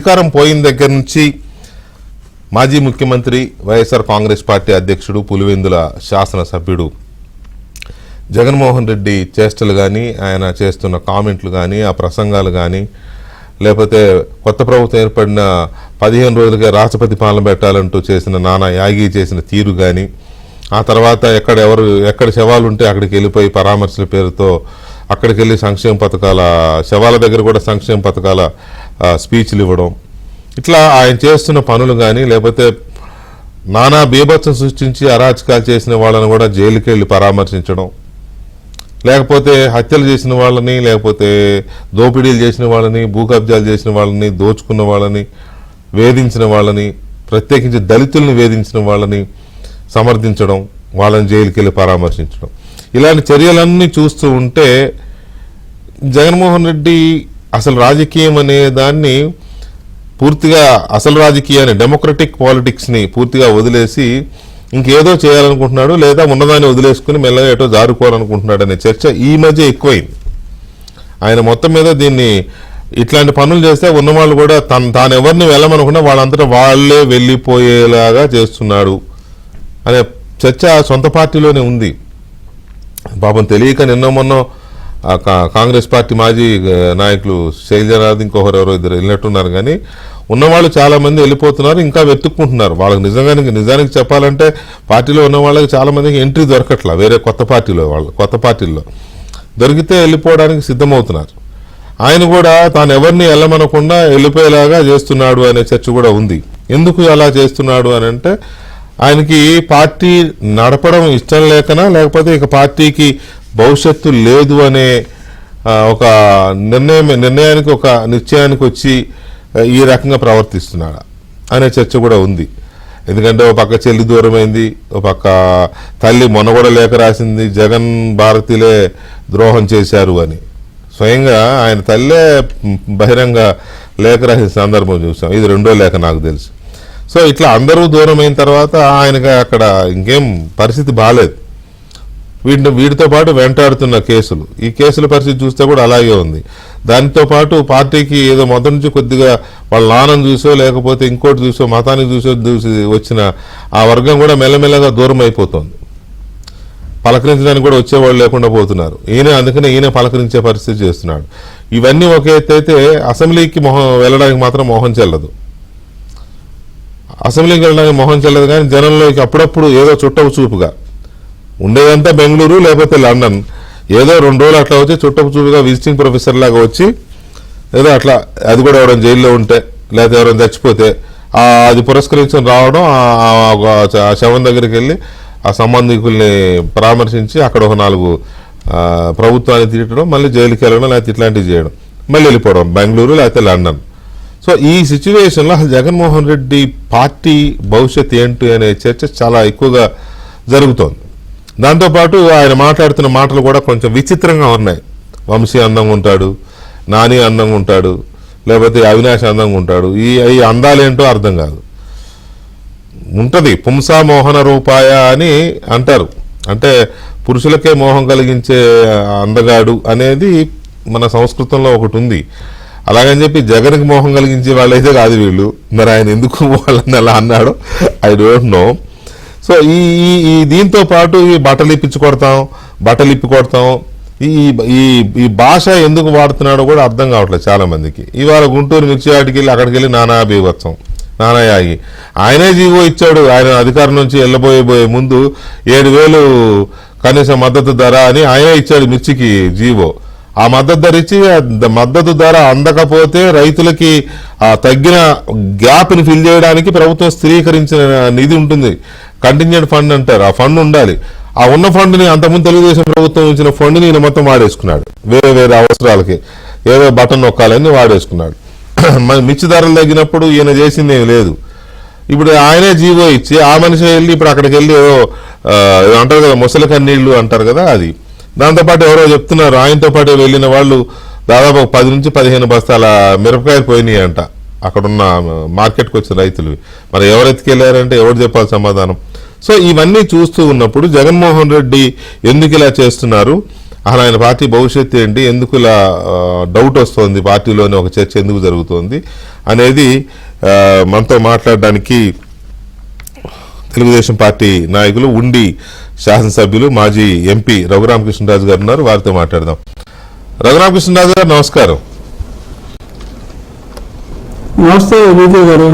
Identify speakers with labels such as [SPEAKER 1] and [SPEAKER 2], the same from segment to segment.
[SPEAKER 1] అధికారం పోయిన దగ్గర నుంచి మాజీ ముఖ్యమంత్రి వైఎస్ఆర్ కాంగ్రెస్ పార్టీ అధ్యక్షుడు పులివెందుల శాసనసభ్యుడు జగన్మోహన్ రెడ్డి చేష్టలు కానీ ఆయన చేస్తున్న కామెంట్లు కానీ ఆ ప్రసంగాలు కానీ లేకపోతే కొత్త ప్రభుత్వం ఏర్పడిన 15 రోజులుగా రాష్ట్రపతి పాలన పెట్టాలంటూ చేసిన నానా యాగి చేసిన తీరు కానీ ఆ తర్వాత ఎక్కడ శవాలు ఉంటే అక్కడికి వెళ్ళిపోయి పరామర్శల పేరుతో అక్కడికి వెళ్ళి సంక్షేమ పథకాల శవాల దగ్గర కూడా సంక్షేమ పథకాల స్పీచ్లు ఇవ్వడం, ఇట్లా ఆయన చేస్తున్న పనులు కానీ లేకపోతే నానా బీభత్సం సృష్టించి అరాచకాలు చేసిన వాళ్ళని కూడా జైలుకి వెళ్ళి పరామర్శించడం, లేకపోతే హత్యలు చేసిన వాళ్ళని లేకపోతే దోపిడీలు చేసిన వాళ్ళని భూ కబ్జాలు చేసిన వాళ్ళని దోచుకున్న వాళ్ళని వేధించిన వాళ్ళని ప్రత్యేకించి దళితుల్ని వేధించిన వాళ్ళని సమర్థించడం, వాళ్ళని జైలుకి వెళ్ళి పరామర్శించడం, ఇలాంటి చర్యలన్నీ చూస్తూ ఉంటే జగన్మోహన్ రెడ్డి అసలు రాజకీయం అనే దాన్ని పూర్తిగా అసలు రాజకీయాన్ని డెమోక్రటిక్ పాలిటిక్స్ని పూర్తిగా వదిలేసి ఇంకేదో చేయాలనుకుంటున్నాడు లేదా ఉన్నదాన్ని వదిలేసుకుని మెల్లగా ఏటో జారుకోవాలనుకుంటున్నాడు అనే చర్చ ఈ మధ్య ఎక్కువైంది. ఆయన మొత్తం మీద దీన్ని ఇట్లాంటి పనులు చేస్తే ఉన్నవాళ్ళు కూడా తాను ఎవరిని వెళ్ళమనుకున్నా వాళ్ళంతటా వాళ్ళే వెళ్ళిపోయేలాగా చేస్తున్నాడు అనే చర్చ సొంత పార్టీలోనే ఉంది. పాపం తెలియక నిన్న మొన్న కాంగ్రెస్ పార్టీ మాజీ నాయకులు శైలజనాథ్ ఇంకొకరెవరో ఇద్దరు వెళ్ళినట్టున్నారు, కానీ ఉన్నవాళ్ళు చాలా మంది వెళ్ళిపోతున్నారు, ఇంకా వెతుక్కుంటున్నారు. వాళ్ళకి నిజానికి చెప్పాలంటే పార్టీలో ఉన్న వాళ్ళకి చాలా మందికి ఎంట్రీ దొరకట్లా వేరే కొత్త పార్టీల్లో దొరికితే వెళ్ళిపోవడానికి సిద్ధమవుతున్నారు. ఆయన కూడా తాను ఎవరిని వెళ్ళమనకుండా వెళ్ళిపోయేలాగా చేస్తున్నాడు అనే చర్చ కూడా ఉంది. ఎందుకు అలా చేస్తున్నాడు అని అంటే ఆయనకి పార్టీ నడపడం ఇష్టం లేకనా లేకపోతే ఇక పార్టీకి భవిష్యత్తు లేదు అనే ఒక నిర్ణయానికి ఒక నిశ్చయానికి వచ్చి ఈ రకంగా ప్రవర్తిస్తున్నాడా అనే చర్చ కూడా ఉంది. ఎందుకంటే ఒక పక్క చెల్లి దూరమైంది, ఒక పక్క తల్లి మొన్న కూడా లేఖ రాసింది జగన్ భారతీలే ద్రోహం చేశారు అని. స్వయంగా ఆయన తల్లే బహిరంగ లేఖ రాసిన సందర్భం చూసాం. ఇది రెండో లేఖ నాకు తెలుసు. సో ఇట్లా అందరూ దూరం అయిన తర్వాత ఆయనకి అక్కడ ఇంకేం పరిస్థితి బాగాలేదు. వీటితో పాటు వెంటాడుతున్న కేసులు, ఈ కేసుల పరిస్థితి చూస్తే కూడా అలాగే ఉంది. దానితో పాటు పార్టీకి ఏదో మొదటి నుంచి కొద్దిగా వాళ్ళ నాన్నను చూసో లేకపోతే ఇంకోటి చూసో మతానికి చూసి వచ్చిన ఆ వర్గం కూడా మెల్లమెల్లగా దూరం అయిపోతుంది. పలకరించడానికి కూడా వచ్చేవాళ్ళు లేకుండా పోతున్నారు. అందుకనే ఈయన పలకరించే పరిస్థితి చేస్తున్నాడు. ఇవన్నీ ఒక ఎత్తు అయితే అసెంబ్లీకి వెళ్ళడానికి మాత్రం మొహం చెల్లదు. అసెంబ్లీకి వెళ్ళడానికి మొహం చెల్లదు, కానీ జనంలోకి అప్పుడప్పుడు ఏదో చుట్టపు చూపుగా ఉండేదంతా బెంగళూరు లేకపోతే లండన్, ఏదో 2 రోజులు అట్లా వచ్చి చుట్టపు చూపుగా విజిటింగ్ ప్రొఫెసర్ లాగా వచ్చి ఏదో అట్లా, అది కూడా ఎవరైనా జైల్లో ఉంటే లేకపోతే ఎవరైనా చచ్చిపోతే అది పురస్కరించుకొని రావడం, ఆ శవం దగ్గరికి వెళ్ళి ఆ సంబంధికుల్ని పరామర్శించి అక్కడ ఒక 4 ప్రభుత్వాన్ని తీయటం, మళ్ళీ జైలుకి వెళ్ళడం లేకపోతే ఇట్లాంటివి చేయడం, మళ్ళీ వెళ్ళిపోవడం బెంగళూరు లేకపోతే లండన్. సో ఈ సిచ్యువేషన్లో అసలు జగన్మోహన్ రెడ్డి పార్టీ భవిష్యత్ ఏంటి అనే చర్చ చాలా ఎక్కువగా జరుగుతోంది. దాంతోపాటు ఆయన మాట్లాడుతున్న మాటలు కూడా కొంచెం విచిత్రంగా ఉన్నాయి. వంశీ అందంగా ఉంటాడు, నాని అందంగా ఉంటాడు, లేకపోతే అవినాష్ అందంగా ఉంటాడు. ఈ అందాలేంటో అర్థం కాదు. ఉంటుంది పుంసా మోహన రూపాయ అని అంటారు, అంటే పురుషులకే మోహం కలిగించే అందగాడు అనేది మన సంస్కృతంలో ఒకటి ఉంది. అలాగని చెప్పి జగన్కి మోహం కలిగించే వాళ్ళైతే కాదు వీళ్ళు. మరి ఆయన ఎందుకు వాళ్ళని అలా అన్నాడో ఐ డోంట్ నో. సో ఈ దీంతో పాటు ఈ బట్టలు ఇప్పి కొడతాం ఈ భాష ఎందుకు వాడుతున్నాడో కూడా అర్థం కావట్లేదు చాలా మందికి. ఇవాళ గుంటూరు మిర్చి ఆటికి వెళ్ళి అక్కడికి వెళ్ళి నానా బీభత్సం నానా యాగి ఆయనే జీవో ఇచ్చాడు. ఆయన అధికారం నుంచి వెళ్ళబోయే ముందు 7,000 కనీస మద్దతు ధర అని ఆయనే ఇచ్చాడు మిర్చికి జీవో. ఆ మద్దతు ధర ఇచ్చి మద్దతు ధర అందకపోతే రైతులకి తగ్గిన గ్యాప్ని ఫిల్ చేయడానికి ప్రభుత్వం స్థిరీకరించిన నిధి ఉంటుంది, కంటింజెంట్ ఫండ్ అంటారు. ఆ ఫండ్ ఉండాలి. ఆ ఉన్న ఫండ్ని అంతకుముందు తెలుగుదేశం ప్రభుత్వం ఇచ్చిన ఫండ్ని ఈయన మొత్తం వాడేసుకున్నాడు. వేరే అవసరాలకి ఏదో బటన్ నొక్కాలని వాడేసుకున్నాడు. మిర్చి ధరలు తగ్గినప్పుడు ఈయన చేసింది ఏమి లేదు. ఇప్పుడు ఆయనే జీవో ఇచ్చి ఆ మనిషి వెళ్ళి ఇప్పుడు అక్కడికి వెళ్ళి అంటారు కదా ముసలి కన్నీళ్లు అంటారు కదా, అది. దాంతోపాటు ఎవరో చెప్తున్నారు ఆయనతో పాటు వెళ్ళిన వాళ్ళు దాదాపు 10 నుంచి 15 బస్తాల మిరపకాయలు పోయినాయి అంట అక్కడున్న మార్కెట్కి వచ్చిన రైతులు. మరి ఎవరు ఎత్తుకెళ్ళారంటే ఎవరు చెప్పాలి సమాధానం? సో ఇవన్నీ చూస్తూ ఉన్నప్పుడు జగన్మోహన్ రెడ్డి ఎందుకు ఇలా చేస్తున్నారు, అసలు ఆయన పార్టీ భవిష్యత్తు ఏంటి, ఎందుకు ఇలా డౌట్ వస్తుంది పార్టీలోనే ఒక చర్చ ఎందుకు జరుగుతోంది అనేది మనతో మాట్లాడడానికి తెలుగుదేశం పార్టీ నాయకులు, ఉండి శాసనసభ్యులు, మాజీ ఎంపీ రఘురామకృష్ణరాజు గారు ఉన్నారు. వారితో మాట్లాడదాం. రఘురామకృష్ణరాజు గారు నమస్కారం.
[SPEAKER 2] నమస్తే విజయ్ గారు.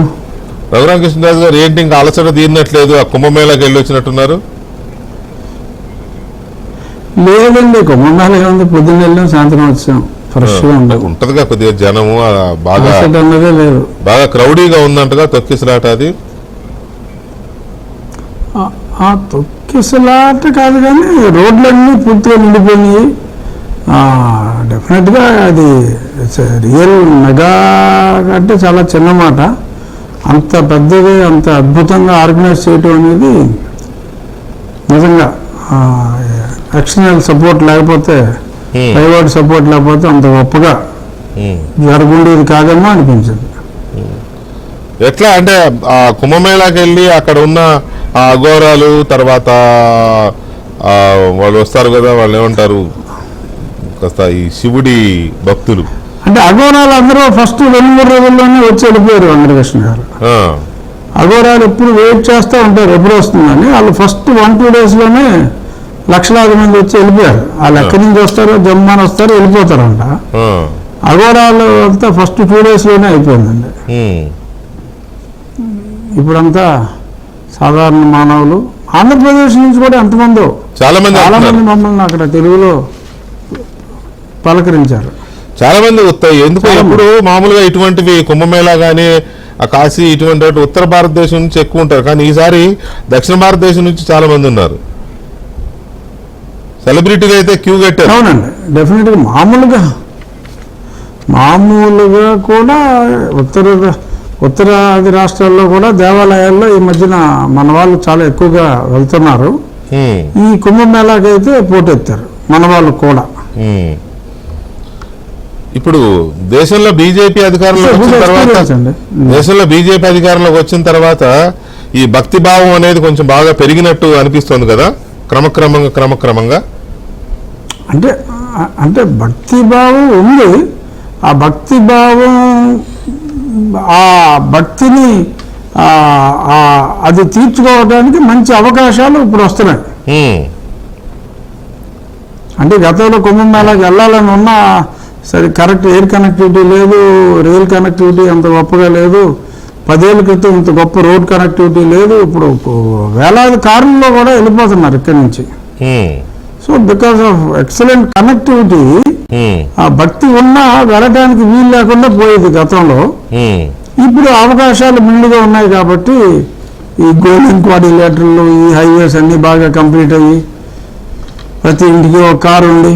[SPEAKER 1] రఘురామకృష్ణరాజు గారు, ఏంటి ఇంకా అలసట తీరినట్లేదు, ఆ కుంభమేళాకి వెళ్ళి వచ్చినట్టున్నారు?
[SPEAKER 2] లేదండి, కుంభమేళ ఏముంది, పొద్దున్న వెళ్ళాం, సాయంత్రం వచ్చాం. ఫ్రెష్ గా
[SPEAKER 1] ఉంటదిగా కొద్దిగా జనము, బాగా
[SPEAKER 2] అన్నదే లేదు,
[SPEAKER 1] బాగా క్రౌడీగా ఉందంటగా తొక్కిసలాట. అది
[SPEAKER 2] తొక్కిసలాట కాదు కానీ రోడ్లన్నీ పూర్తిగా నిండిపోయినాయి. డెఫినెట్గా అది రియల్ మెగా అంటే చాలా చిన్న మాట. అంత పెద్దది, అంత అద్భుతంగా ఆర్గనైజ్ చేయటం అనేది నిజంగా ఎక్స్టర్నల్ సపోర్ట్ లేకపోతే, ప్రైవేట్ సపోర్ట్ లేకపోతే అంత గొప్పగా జరుగుండేది కాదేమో అనిపించింది.
[SPEAKER 1] ఎట్లా అంటే ఆ కుంభమేళాకి వెళ్ళి అక్కడ ఉన్న ఆ అఘోరాలు, తర్వాత వాళ్ళు వస్తారు కదా, వాళ్ళు ఏమంటారు, కాస్త ఈ శివుడి భక్తులు
[SPEAKER 2] అంటే అఘోరాలు అందరూ ఫస్ట్ 2-3 రోజుల్లోనే వచ్చి వెళ్ళిపోయారు. వెంకటకృష్ణ గారు అఘోరాలు ఎప్పుడు వెయిట్ చేస్తూ ఉంటారు ఎప్పుడు వస్తుందని. వాళ్ళు ఫస్ట్ 1-2 డేస్లోనే లక్షలాది మంది వచ్చి వెళ్ళిపోయారు. వాళ్ళు ఎక్కడి నుంచి వస్తారో, జమ్మాని వస్తారో, వెళ్ళిపోతారంట. అఘోరాలు అంతా ఫస్ట్ 2 డేస్లోనే అయిపోయిందండి. ఇప్పుడంతా సాధారణ మానవులు, ఆంధ్రప్రదేశ్ నుంచి కూడా ఎంతమందో చాలా మంది మమ్మల్ని అక్కడ తెలుగులో పలకరించారు.
[SPEAKER 1] చాలా మంది వస్తాయి. ఎందుకు ఎప్పుడు మామూలుగా ఇటువంటివి కుంభమేళా కానీ ఆ కాశీ ఇటువంటి ఉత్తర భారతదేశం నుంచి ఎక్కువ ఉంటారు, కానీ ఈసారి దక్షిణ భారతదేశం నుంచి చాలా మంది ఉన్నారు. సెలబ్రిటీగా అయితే క్యూ కట్టారు.
[SPEAKER 2] అవునండి, డెఫినెట్గా మామూలుగా కూడా ఉత్తరాది రాష్ట్రాల్లో కూడా దేవాలయాల్లో ఈ మధ్యన మన వాళ్ళు చాలా ఎక్కువగా వెళ్తున్నారు. ఈ కుంభమేళాకి అయితే పోటెత్తారు మన వాళ్ళు కూడా.
[SPEAKER 1] ఇప్పుడు దేశంలో బీజేపీ అధికారంలోకి వచ్చిన తర్వాత ఈ భక్తి భావం అనేది కొంచెం బాగా పెరిగినట్టు అనిపిస్తుంది కదా, క్రమక్రమంగా.
[SPEAKER 2] అంటే భక్తి భావం ఉంది. ఆ భక్తి భావం, ఆ భక్తిని అది తీర్చుకోవడానికి మంచి అవకాశాలు ఇప్పుడు వస్తున్నాయి. అంటే గతంలో కుంభమేళాకి వెళ్ళాలని ఉన్నా సరే, కరెక్ట్ ఎయిర్ కనెక్టివిటీ లేదు, రైల్ కనెక్టివిటీ అంత గొప్పగా లేదు. 10 ఏళ్ల క్రితం ఇంత గొప్ప రోడ్ కనెక్టివిటీ లేదు. ఇప్పుడు వేలాది కార్లలో కూడా వెళ్ళిపోతున్నారు ఇక్కడి నుంచి. So because of excellent connectivity, ఆ భక్తి ఉన్నా వెళ్ళడానికి వీలు లేకుండా పోయేది గతంలో. ఇప్పుడు అవకాశాలు మెండుగా ఉన్నాయి కాబట్టి ఈ గోల్డెన్ క్వాడ్రిలేటర్లు, ఈ హైవేస్ అన్ని బాగా కంప్లీట్ అయ్యి ప్రతి ఇంటికి ఒక కారు ఉండి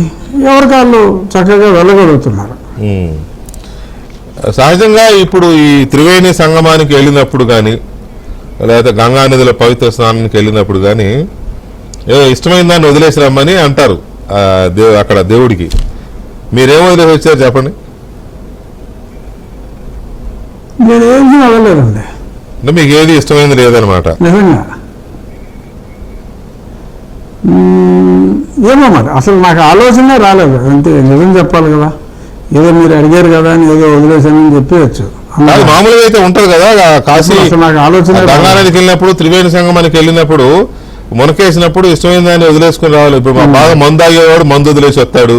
[SPEAKER 2] ఎవరికాళ్ళు చక్కగా వెళ్ళగలుగుతున్నారు.
[SPEAKER 1] సహజంగా ఇప్పుడు ఈ త్రివేణి సంగమానికి వెళ్ళినప్పుడు కానీ, లేదా గంగా నదిలో పవిత్ర స్నానానికి వెళ్ళినప్పుడు కానీ ఏదో ఇష్టమైన దాన్ని వదిలేసి రమ్మని అంటారు అక్కడ దేవుడికి. మీరేం వదిలేసి వచ్చారు చెప్పండి?
[SPEAKER 2] నేనేమి వెళ్ళలేదండి.
[SPEAKER 1] అంటే మీకు ఏది ఇష్టమైంది లేదనమాట?
[SPEAKER 2] నిజంగా ఏమో మరి అసలు నాకు ఆలోచనే రాలేదు. అంతే, నిజం చెప్పాలి కదా. ఏదో మీరు అడిగారు కదా అని ఏదో వదిలేసానని చెప్పవచ్చు.
[SPEAKER 1] మామూలుగా అయితే ఉంటది కదా, కాశీ
[SPEAKER 2] నాకు ఆలోచన
[SPEAKER 1] గంగానదికి వెళ్ళినప్పుడు, త్రివేణి సంగమానికి వెళ్ళినప్పుడు మునకేసినప్పుడు ఇష్టమైన దాన్ని వదిలేసుకుని రావాలి. ఇప్పుడు బాగా మందు తాగేవాడు మందు వదిలేసి వస్తాడు,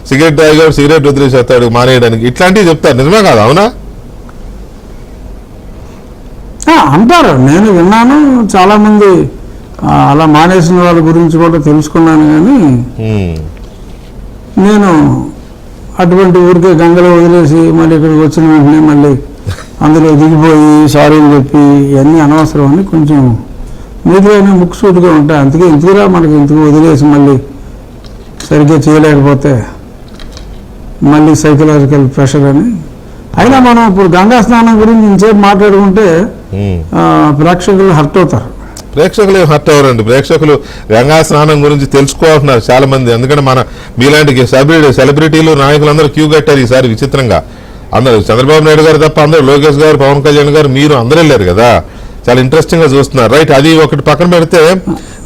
[SPEAKER 1] సిగరెట్ తాగేవాడు సిగరెట్ వదిలేసి వస్తాడు మానేయడానికి. ఇట్లాంటివి చెప్తారు, నిజమే కాదు? అవునా?
[SPEAKER 2] అంటారు, నేను విన్నాను. చాలా మంది అలా మానేసిన వాళ్ళ గురించి కూడా తెలుసుకున్నాను. కానీ నేను అటువంటి ఊరికే గంగలో వదిలేసి మళ్ళీ ఇక్కడికి వచ్చిన వెంటనే మళ్ళీ అందులో దిగిపోయి సారీలు చెప్పి ఇవన్నీ అనవసరం అని కొంచెం మీదుగానే ముక్కుసూటిగా ఉంటాయి. అందుకే ఇంతకురా మనకి ఇంతకు వదిలేసి మళ్ళీ సరిగ్గా చేయలేకపోతే మళ్ళీ సైకలాజికల్ ప్రెషర్ అని. అయినా మనం ఇప్పుడు గంగా స్నానం గురించి ఇంచేపు మాట్లాడుకుంటే ప్రేక్షకులు హర్ట్ అవుతారు.
[SPEAKER 1] ప్రేక్షకులు ఏం హర్ట్ అవ్వరండి. ప్రేక్షకులు గంగా స్నానం గురించి తెలుసుకోవాలన్నారు చాలా మంది. ఎందుకంటే మీలాంటి సెలబ్రిటీలు నాయకులందరూ క్యూ కట్టారు ఈసారి విచిత్రంగా. అందరూ చంద్రబాబు నాయుడు గారు తప్ప అందరూ, లోకేష్ గారు, పవన్ కళ్యాణ్ గారు, మీరు అందరూ వెళ్ళారు కదా. చాలా ఇంట్రెస్టింగ్ గా చూస్తున్నారు. రైట్, అది ఒకటి పక్కన పెడితే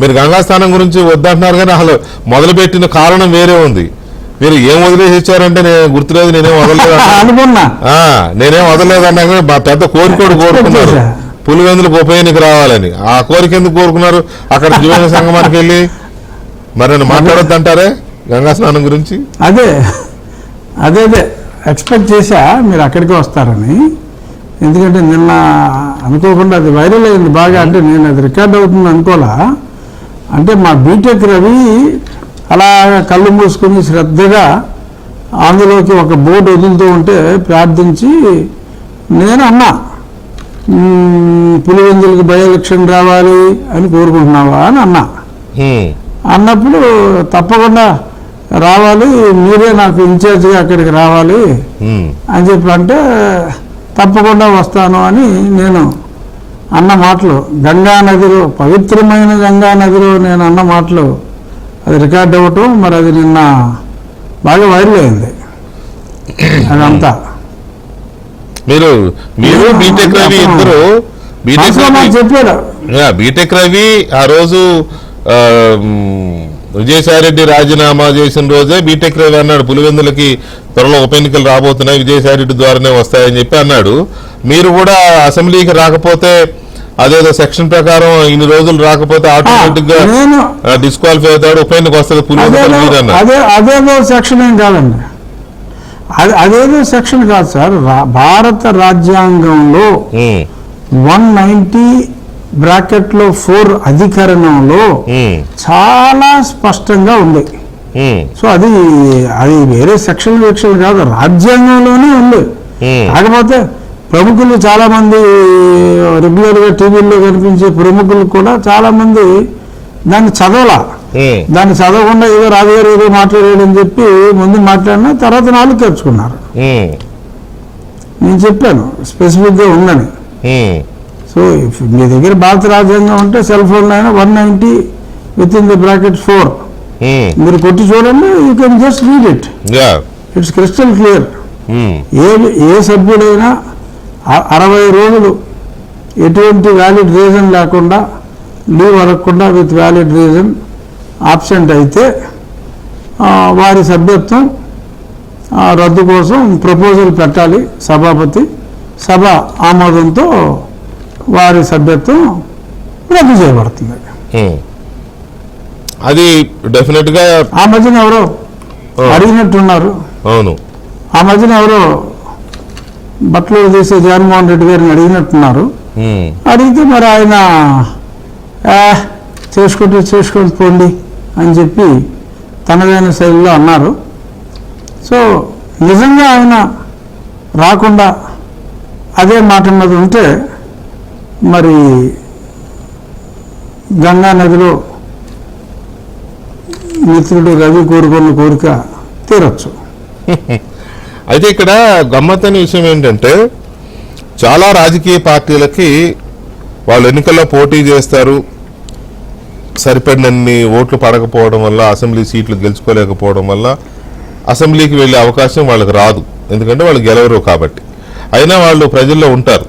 [SPEAKER 1] మీరు గంగా స్నానం గురించి వద్దంటున్నారు, కానీ అసలు మొదలుపెట్టిన కారణం వేరే ఉంది. మీరు ఏం వదిలేసి ఇచ్చారంటే నేను గుర్తులేదు, నేనేం వదలలేదు
[SPEAKER 2] అనుకున్నా.
[SPEAKER 1] నేనేం వదలలేదు అన్నా కానీ పెద్ద కోరికోడు కోరుకున్నారు పులివెందులకు ఉప ఎన్నిక రావాలని. ఆ కోరిక ఎందుకు కోరుకున్నారు? అక్కడ యువజన సంగమానికి వెళ్ళి మరి నన్ను మాట్లాడొద్దు అంటారే గంగా స్నానం గురించి?
[SPEAKER 2] అదే ఎక్స్పెక్ట్ చేశా మీరు అక్కడికి వస్తారని. ఎందుకంటే నిన్న అనుకోకుండా అది వైరల్ అయింది బాగా. అంటే నేను అది రికార్డ్ అవుతుంది అనుకోలా. అంటే మా బీటెక్ రవి అలా కళ్ళు మూసుకుని శ్రద్ధగా అందులోకి ఒక బోర్డు వదులుతూ ఉంటే ప్రార్థించి నేను అన్నా, పులివెందులకి బై ఎలక్షన్ రావాలి అని కోరుకుంటున్నావా అని అన్నా. అన్నప్పుడు తప్పకుండా రావాలి, మీరే నాకు ఇన్ఛార్జిగా అక్కడికి రావాలి అని చెప్పి అంటే తప్పకుండా వస్తాను అని నేను అన్న మాటలు, గంగా నదిలో, పవిత్రమైన గంగా నదిలో నేను అన్న మాటలు అది రికార్డ్ అవ్వటం, మరి అది నిన్న బాగా వైరల్ అయింది అదంతా.
[SPEAKER 1] మీరు బీటెక్ రవి ఇద్దరు
[SPEAKER 2] చెప్పాడు.
[SPEAKER 1] బీటెక్ రవి ఆ రోజు విజయసాయిరెడ్డి రాజీనామా చేసిన రోజే బీటెక్ రవి అన్నాడు పులివెందులకి త్వరలో ఉప ఎన్నికలు రాబోతున్నాయి, విజయసాయిరెడ్డి ద్వారానే వస్తాయని చెప్పి అన్నాడు. మీరు కూడా అసెంబ్లీకి రాకపోతే అదేదో సెక్షన్ ప్రకారం ఇన్ని రోజులు రాకపోతే ఆటోమేటిక్ గా డిస్క్వాలిఫై అవుతాడు, ఉప ఎన్నిక వస్తుంది పులివెందులు.
[SPEAKER 2] అదేదో సెక్షన్ ఏం కాదండి, అదేదో సెక్షన్ కాదు సార్. భారత రాజ్యాంగంలో 190(4) అధికరణంలో చాలా స్పష్టంగా ఉంది. సో అది వేరే సెక్షన్ కాదు, రాజ్యాంగంలోనే ఉంది. కాకపోతే ప్రముఖులు చాలా మంది రెగ్యులర్ గా టీవీల్లో కనిపించే ప్రముఖులు కూడా చాలా మంది దాన్ని దాన్ని చదవకుండా ఏదో రాజుగారు ఏదో మాట్లాడాడని చెప్పి ముందు మాట్లాడినా తర్వాత నాలుగు తెచ్చుకున్నారు. నేను చెప్పాను స్పెసిఫిక్ గా ఉందని. సో మీ దగ్గర భారత రాజ్యాంగం ఉంటే సెల్ ఫోన్ అయినా 190(4) మీరు కొట్టి చూడండి, you can just read it. It's crystal clear. ఏ సభ్యుడైనా 60 రోజులు ఎటువంటి వ్యాలిడ్ రీజన్ లేకుండా, లీవ్ అడగకుండా విత్ వ్యాలిడ్ రీజన్ ఆబ్సెంట్ అయితే వారి సభ్యత్వం రద్దు కోసం ప్రపోజల్ పెట్టాలి సభాపతి. సభ ఆమోదంతో వారి సభ్యత్వం రద్దు చేయబడుతుంది.
[SPEAKER 1] అది డెఫినెట్ గా
[SPEAKER 2] ఆ మధ్యన ఎవరో అడిగినట్టున్నారు.
[SPEAKER 1] అవును,
[SPEAKER 2] ఆ మధ్యన ఎవరో బట్టలు తీసే జగన్మోహన్ రెడ్డి గారిని అడిగినట్టున్నారు. అడిగితే మరి ఆయన చేసుకొని పోండి అని చెప్పి తనదైన శైలిలో అన్నారు. సో నిజంగా ఆయన రాకుండా అదే మాట మీద ఉంటే మరి గంగా నదిలో మిత్రుడు రవి కోరుకున్న కోరిక తీరచ్చు.
[SPEAKER 1] అయితే ఇక్కడ గమ్మత్తైన విషయం ఏంటంటే చాలా రాజకీయ పార్టీలకి వాళ్ళు ఎన్నికల్లో పోటీ చేస్తారు, సరిపడినన్ని ఓట్లు పడకపోవడం వల్ల, అసెంబ్లీ సీట్లు గెలుచుకోలేకపోవడం వల్ల అసెంబ్లీకి వెళ్ళే అవకాశం వాళ్ళకి రాదు, ఎందుకంటే వాళ్ళు గెలవరు కాబట్టి. అయినా వాళ్ళు ప్రజల్లో ఉంటారు,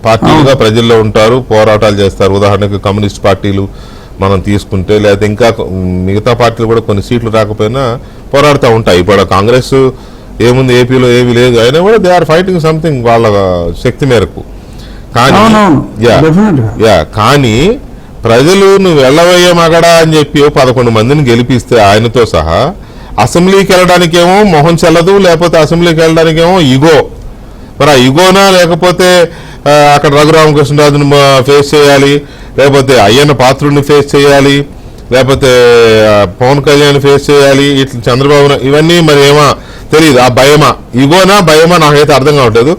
[SPEAKER 1] పార్టీలుగా ప్రజల్లో ఉంటారు, పోరాటాలు చేస్తారు. ఉదాహరణకు కమ్యూనిస్ట్ పార్టీలు మనం తీసుకుంటే, లేకపోతే ఇంకా మిగతా పార్టీలు కూడా కొన్ని సీట్లు రాకపోయినా పోరాడుతూ ఉంటాయి. ఇప్పుడు కాంగ్రెస్ ఏముంది, ఏపీలో ఏమీ లేదు, అయినా కూడా దే ఆర్ ఫైటింగ్ సంథింగ్ వాళ్ళ శక్తి మేరకు. కానీ ప్రజలు నువ్వు వెళ్ళవయ్యే మగడా అని చెప్పి 11 మందిని గెలిపిస్తే ఆయనతో సహా అసెంబ్లీకి వెళ్ళడానికేమో మొహం చెల్లదు, లేకపోతే అసెంబ్లీకి వెళ్ళడానికేమో ఇగో. మరి ఆ ఇగోనా, లేకపోతే అక్కడ రఘురామకృష్ణరాజుని ఫేస్ చేయాలి, లేకపోతే అయ్యన్న పాత్రుడిని ఫేస్ చేయాలి, లేకపోతే పవన్ కళ్యాణ్ ఫేస్ చేయాలి, ఇట్లా చంద్రబాబు, ఇవన్నీ మరి ఏమో తెలియదు. ఆ భయమా, ఇగోనా భయమా నాకైతే అర్థం కావట్లేదు.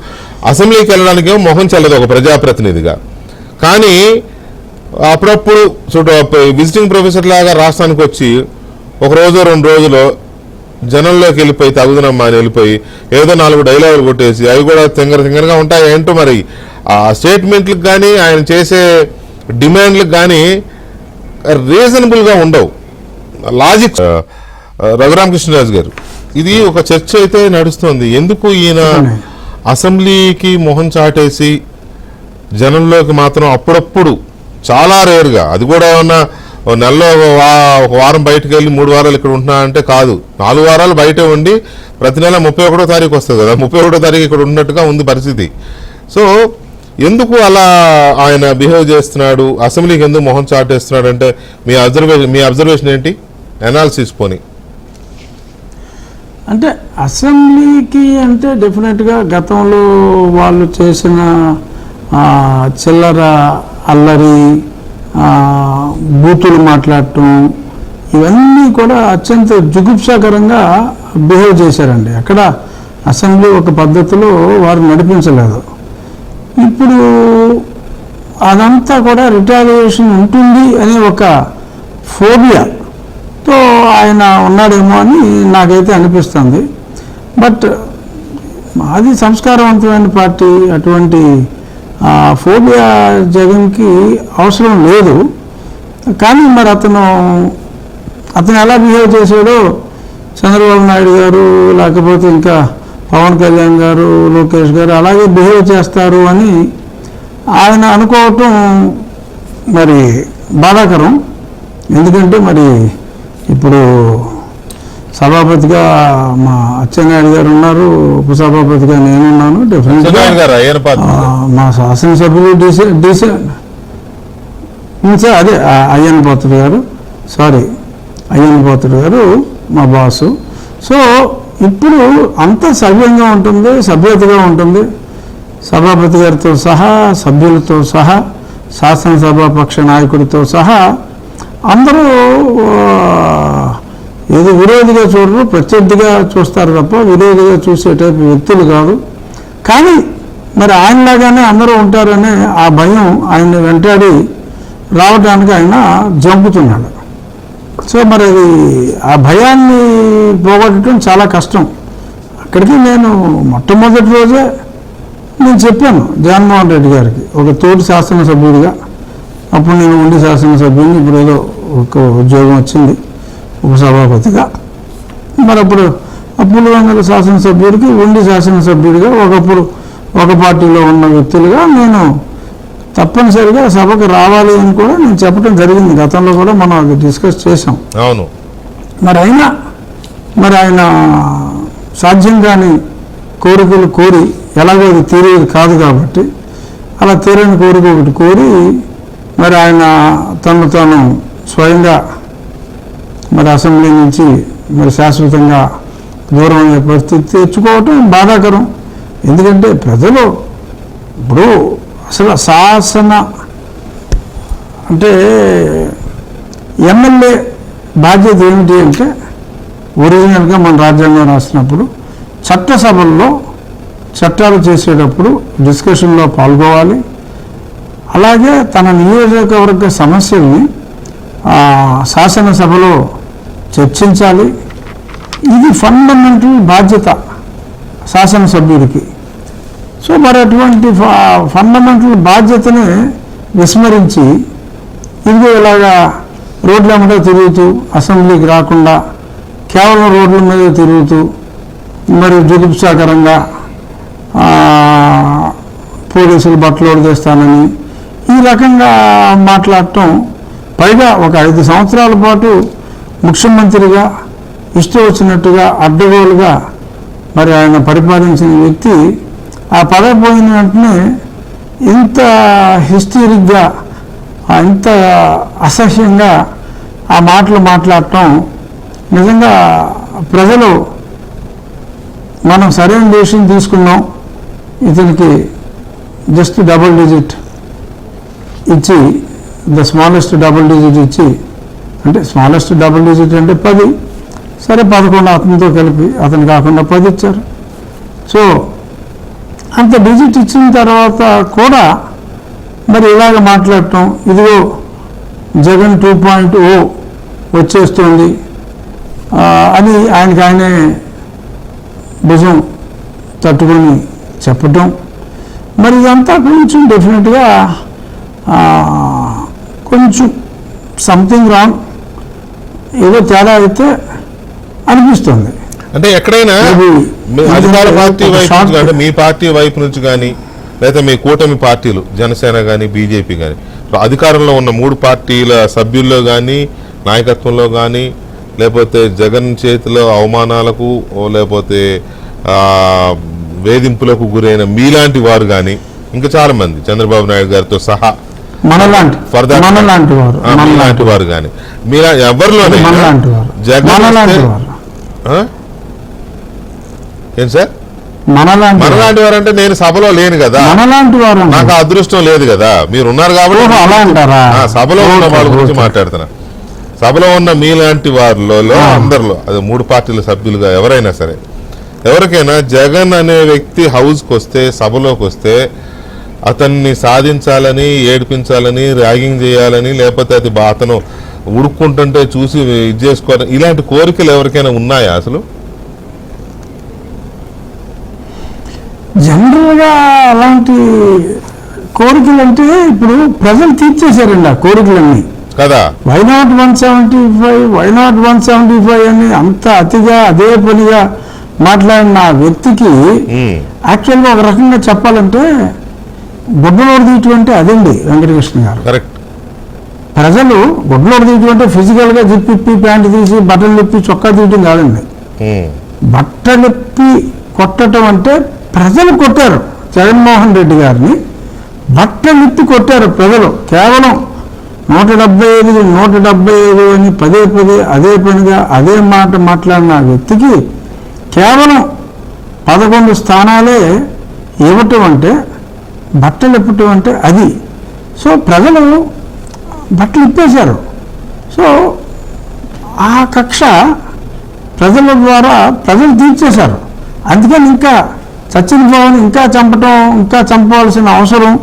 [SPEAKER 1] అసెంబ్లీకి వెళ్ళడానికేమో మొహం చెల్లదు ఒక ప్రజాప్రతినిధిగా. కానీ అప్పుడప్పుడు విజిటింగ్ ప్రొఫెసర్ లాగా రాష్ట్రానికి వచ్చి ఒక రోజు 2 రోజులు జనంలోకి వెళ్ళిపోయి తగుదనమ్మా అని వెళ్ళిపోయి ఏదో 4 డైలాగులు కొట్టేసి అవి కూడా తింగరగా ఉంటాయి. ఏంటో మరి ఆ స్టేట్మెంట్లకు కానీ ఆయన చేసే డిమాండ్లకు కానీ రీజనబుల్గా ఉండవు, లాజిక్. రఘురామకృష్ణరాజు గారు, ఇది ఒక చర్చ అయితే నడుస్తుంది. ఎందుకు ఈయన అసెంబ్లీకి మొహం చాటేసి జనంలోకి మాత్రం అప్పుడప్పుడు చాలా రేరుగా, అది కూడా ఏమన్నా ఓ నెలలో ఒక వారం బయటకు వెళ్ళి 3 వారాలు ఇక్కడ ఉంటున్నా అంటే కాదు, 4 వారాలు బయట ఉండి ప్రతి నెల 31వ తారీఖు వస్తుంది కదా, 31వ తారీఖు ఇక్కడ ఉన్నట్టుగా ఉంది పరిస్థితి. సో ఎందుకు అలా ఆయన బిహేవ్ చేస్తున్నాడు, అసెంబ్లీకి ఎందుకు మొహం చాటేస్తున్నాడు అంటే మీ అబ్జర్వేషన్ ఏంటి, అనాలిసిస్ పోని?
[SPEAKER 2] అంటే అసెంబ్లీకి అంటే డెఫినెట్గా గతంలో వాళ్ళు చేసిన చిల్లర అల్లరి, బూతులు మాట్లాడటం, ఇవన్నీ కూడా అత్యంత జుగుప్సాకరంగా బిహేవ్ చేశారండి. అక్కడ అసెంబ్లీ ఒక పద్ధతిలో వారు నడిపించలేదు. ఇప్పుడు అదంతా కూడా రిటాలియేషన్ ఉంటుంది అనే ఒక ఫోబియాతో ఆయన ఉన్నాడేమో అని నాకైతే అనిపిస్తుంది. బట్ మాది సంస్కారవంతమైన పార్టీ, అటువంటి ఫోబియా జగన్కి అవసరం లేదు. కానీ మరి అతను ఎలా బిహేవ్ చేశాడో చంద్రబాబు నాయుడు గారు, లేకపోతే ఇంకా పవన్ కళ్యాణ్ గారు, లోకేష్ గారు అలాగే బిహేవ్ చేస్తారు అని ఆయన అనుకోవటం మరి బాధాకరం. ఎందుకంటే మరి ఇప్పుడు సభాపతిగా మా అచ్చెన్నాయుడు గారు ఉన్నారు, ఉపసభాపతిగా నేనున్నాను. డెఫినెట్గా మా శాసనసభ్యులు అదే అయ్యన్నపాత్రుడు గారు మా బాసు. సో ఇప్పుడు అంత సవ్యంగా ఉంటుంది, సభ్యతగా ఉంటుంది. సభాపతి గారితో సహా, సభ్యులతో సహా, శాసనసభాపక్ష నాయకుడితో సహా అందరూ ఏది విరోధిగా చూడరు, ప్రత్యర్థిగా చూస్తారు తప్ప విరోధిగా చూసే టైపు వ్యక్తులు కాదు. కానీ మరి ఆయనలాగానే అందరూ ఉంటారనే ఆ భయం ఆయన్ని వెంటాడి రావడానికి ఆయన జంపుతున్నాడు. సో మరి అది ఆ భయాన్ని పోగొట్టడం చాలా కష్టం. అక్కడికి నేను మొట్టమొదటి రోజే నేను చెప్పాను జగన్మోహన్ రెడ్డి గారికి, ఒక తోటి శాసనసభ్యుడిగా. అప్పుడు నేను ఉండి శాసనసభ్యుడిని, ఇప్పుడు ఏదో ఒక ఉద్యోగం వచ్చింది ఉపసభాపతిగా. మరి అప్పుడు రంగుల శాసనసభ్యుడికి, ఉండి శాసనసభ్యుడిగా, ఒకప్పుడు ఒక పార్టీలో ఉన్న వ్యక్తులుగా నేను తప్పనిసరిగా సభకు రావాలి అని కూడా నేను చెప్పడం జరిగింది. గతంలో కూడా మనం అది డిస్కస్ చేసాం.
[SPEAKER 1] అవును.
[SPEAKER 2] మరి ఆయన సాధ్యం కాని కోరికలు కోరి, ఎలాగో అది తీరేది కాదు కాబట్టి అలా తీరని కోరిక ఒకటి కోరి మరి ఆయన తాను స్వయంగా మరి అసెంబ్లీ నుంచి మరి శాశ్వతంగా దూరం అయ్యే పరిస్థితి తెచ్చుకోవటం బాధాకరం. ఎందుకంటే ప్రజలు ఇప్పుడు అసలు శాసన అంటే ఎమ్మెల్యే బాధ్యత ఏమిటి అంటే, ఒరిజినల్గా మన రాజ్యాంగం రాసినప్పుడు చట్టసభల్లో చట్టాలు చేసేటప్పుడు డిస్కషన్లో పాల్గొవాలి. అలాగే తన నియోజకవర్గ సమస్యల్ని శాసనసభలో చర్చించాలి. ఇది ఫండమెంటల్ బాధ్యత శాసనసభ్యుడికి. సో మరి అటువంటి ఫండమెంటల్ బాధ్యతని విస్మరించి ఇదిగో ఇలాగా రోడ్ల మీద తిరుగుతూ, అసెంబ్లీకి రాకుండా కేవలం రోడ్ల మీద తిరుగుతూ, మరి జుగుప్సాకరంగా పోలీసులు బట్టలు తెస్తానని ఈ రకంగా మాట్లాడటం, పైగా ఒక 5 సంవత్సరాల పాటు ముఖ్యమంత్రిగా ఇష్టం వచ్చినట్టుగా అడ్డగోలుగా మరి ఆయన పరిపాలించిన వ్యక్తి ఆ పదవి పోయిన వెంటనే ఇంత హిస్టరిక్గా, ఇంత అసహ్యంగా ఆ మాటలు మాట్లాడటం నిజంగా ప్రజలు మనం సరైన డెసిషన్ తీసుకున్నాం, ఇతనికి జస్ట్ డబుల్ డిజిట్ ఇచ్చి, ద స్మాలెస్ట్ డబుల్ డిజిట్ ఇచ్చి, అంటే స్మాలెస్ట్ డబుల్ డిజిట్ అంటే 10, సరే 11 అతనితో కలిపి, అతను కాకుండా 10 ఇచ్చారు. సో అంత డిజిట్ ఇచ్చిన తర్వాత కూడా మరి ఇలాగ మాట్లాడటం, ఇదిగో జగన్ 2.0 వచ్చేస్తుంది అని ఆయనే భుజం తట్టుకొని చెప్పటం, మరి ఇదంతా కొంచెం డెఫినెట్గా కొంచెం సంథింగ్ రాంగ్, ఏదో తేడా అయితే అనిపిస్తుంది.
[SPEAKER 1] అంటే ఎక్కడైనా అధికార పార్టీ వైపు అంటే మీ పార్టీ వైపు నుంచి కానీ, లేదా మీ కూటమి పార్టీలు జనసేన కానీ బీజేపీ కానీ అధికారంలో ఉన్న 3 పార్టీల సభ్యుల్లో కానీ నాయకత్వంలో కానీ లేకపోతే జగన్ చేతిలో అవమానాలకు లేకపోతే వేధింపులకు గురైన మీలాంటి వారు కానీ ఇంకా చాలా మంది చంద్రబాబు నాయుడు గారితో సహా మీలాంటి వారు కానీ మీలా ఎవరిలోనే జగన్ ఏం సార్ మనలాంటి వారు అంటే నేను సభలో లేను కదా, నాకు అదృష్టం లేదు కదా, మీరు ఉన్నారు కాబట్టి సభలో ఉన్న వాళ్ళ గురించి మాట్లాడుతున్నా. సభలో ఉన్న మీలాంటి వారిలో అందరిలో అది 3 పార్టీల సభ్యులుగా ఎవరైనా సరే ఎవరికైనా జగన్ అనే వ్యక్తి హౌస్కి వస్తే సభలోకి వస్తే అతన్ని సాధించాలని ఏడిపించాలని ర్యాగింగ్ చేయాలని లేకపోతే అది అతను ఉడుక్కుంటుంటే చూసి ఇది చేసుకోవాలని ఇలాంటి కోరికలు ఎవరికైనా ఉన్నాయా అసలు?
[SPEAKER 2] జనరల్గా అలాంటి కోరికలు అంటే ఇప్పుడు ప్రజలు తీర్చేశారండి ఆ కోరికలన్నీ
[SPEAKER 1] కదా.
[SPEAKER 2] వై నాట్ 175 అని అంత అతిగా అదే పనిగా మాట్లాడిన ఆ వ్యక్తికి యాక్చువల్గా ఒక రకంగా చెప్పాలంటే గుడ్డలోడు తీయటం అంటే అదండి వెంకటకృష్ణ గారు.
[SPEAKER 1] కరెక్ట్.
[SPEAKER 2] ప్రజలు గుడ్డలోడు తీయటం అంటే ఫిజికల్గా జిప్పిప్పి ప్యాంటు తీసి బట్టలు ఇప్పి చొక్కా తీయటం కాదండి. బట్టలిప్పి కొట్టడం అంటే ప్రజలు కొట్టారు జగన్మోహన్ రెడ్డి గారిని, బట్టలిప్పి కొట్టారు ప్రజలు. కేవలం 175 అని పదే అదే పనిగా అదే మాట మాట్లాడిన వ్యక్తికి కేవలం 11 స్థానాలే ఇవ్వటం అంటే బట్టలు ఇప్పటం అంటే అది. సో ప్రజలు బట్టలు ఇప్పేశారు. సో ఆ కక్ష ప్రజల ద్వారా ప్రజలు తీర్చేశారు. అందుకని ఇంకా చచ్చిన భావన ఇంకా చంపవలసిన అవసరం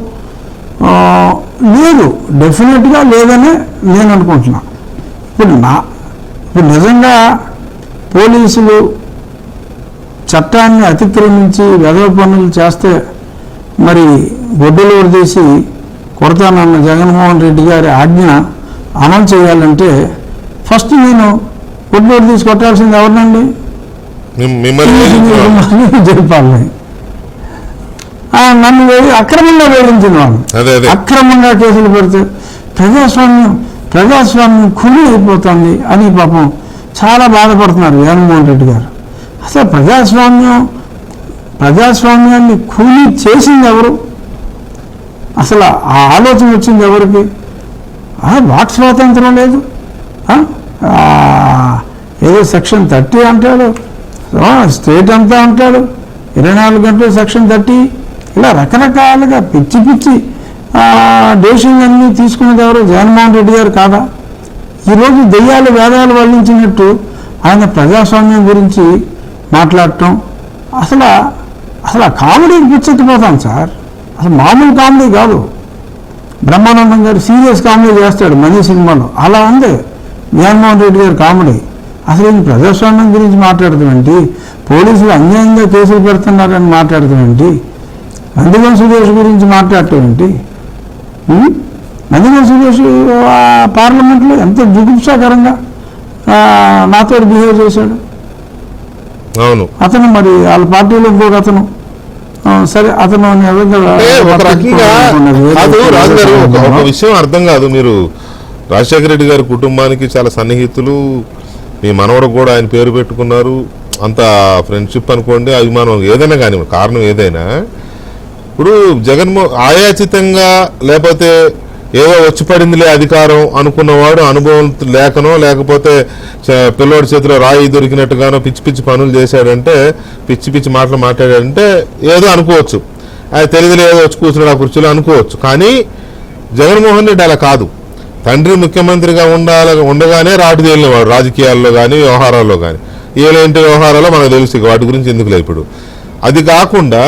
[SPEAKER 2] లేదు, డెఫినెట్గా లేదని నేను అనుకుంటున్నా. ఇప్పుడు నిజంగా పోలీసులు చట్టాన్ని అతిక్రమించి వెధవ పనులు చేస్తే మరి గొడ్డలు తీసి కొడతానన్న జగన్మోహన్ రెడ్డి గారి ఆజ్ఞ అమలు చేయాలంటే ఫస్ట్ నేను గొడ్డలు తీసి కొట్టాల్సింది ఎవరినండి? జైపాలని. నన్ను అక్రమంగా వేధించిన వాళ్ళు, అక్రమంగా కేసులు పెడితే ప్రజాస్వామ్యం ఖూనీ అయిపోతుంది అని పాపం చాలా బాధపడుతున్నారు జగన్మోహన్ రెడ్డి గారు. అసలు ప్రజాస్వామ్యాన్ని ఖూనీ చేసింది ఎవరు? అసలు ఆ ఆలోచన వచ్చింది ఎవరికి? వాక్ స్వాతంత్రం లేదు, ఏదో సెక్షన్ 30 అంటాడు, స్టేట్ అంతా అంటాడు, 24 గంటలు సెక్షన్ 30, ఇలా రకరకాలుగా పిచ్చి డెసిషన్ అన్నీ తీసుకునేది ఎవరు? జగన్మోహన్ రెడ్డి గారు కాదా? ఈరోజు దెయ్యాలు వేదాలు వల్లించినట్టు ఆయన ప్రజాస్వామ్యం గురించి మాట్లాడటం అసలు ఆ కామెడీకి పిచ్చెత్తిపోతాం సార్. అసలు మామూలు కామెడీ కాదు. బ్రహ్మానందం గారు సీరియస్ కామెడీ చేస్తాడు మనీ సినిమాలో, అలా ఉంది జగన్మోహన్ రెడ్డి గారు కామెడీ. అసలు ఈయన ప్రజాస్వామ్యం గురించి మాట్లాడటం ఏంటి? పోలీసులు అన్యాయంగా కేసులు పెడుతున్నారని మాట్లాడటం ఏంటి? నందిగం సురేష్ గురించి మాట్లాడటం ఏంటి? నందిగం సురేష్ పార్లమెంట్లో ఎంత జుగుప్సాకరంగా నాతో బిహేవ్ చేశాడు.
[SPEAKER 1] అవును,
[SPEAKER 2] అతను మరి వాళ్ళ పార్టీలో ఇంకొక అతను సరే అతను
[SPEAKER 1] ఒక రకంగా కాదు. రాజుగారు ఒక విషయం అర్థం కాదు, మీరు రాజశేఖర రెడ్డి గారి కుటుంబానికి చాలా సన్నిహితులు, మీ మనవడు కూడా ఆయన పేరు పెట్టుకున్నారు, అంత ఫ్రెండ్షిప్ అనుకోండి, అభిమానం ఏదైనా కానీ కారణం ఏదైనా. ఇప్పుడు ఆయాచితంగా లేకపోతే ఏదో వచ్చి పడిందిలే అధికారం అనుకున్నవాడు అనుభవం లేకనో లేకపోతే పిల్లోడి చేతిలో రాయి దొరికినట్టుగానో పిచ్చి పనులు చేశాడంటే పిచ్చి మాటలు మాట్లాడాడంటే ఏదో అనుకోవచ్చు, అది తెలియదు ఏదో వచ్చి కూర్చున్నాడు ఆ కుర్చీలో అనుకోవచ్చు. కానీ జగన్మోహన్ రెడ్డి అలా కాదు. తండ్రి ముఖ్యమంత్రిగా ఉండగానే రాటు తేలినవాడు రాజకీయాల్లో కానీ వ్యవహారాల్లో కానీ. ఏలేంటి వ్యవహారాల్లో మనకు తెలుసు, వాటి గురించి ఎందుకులే ఇప్పుడు. అది కాకుండా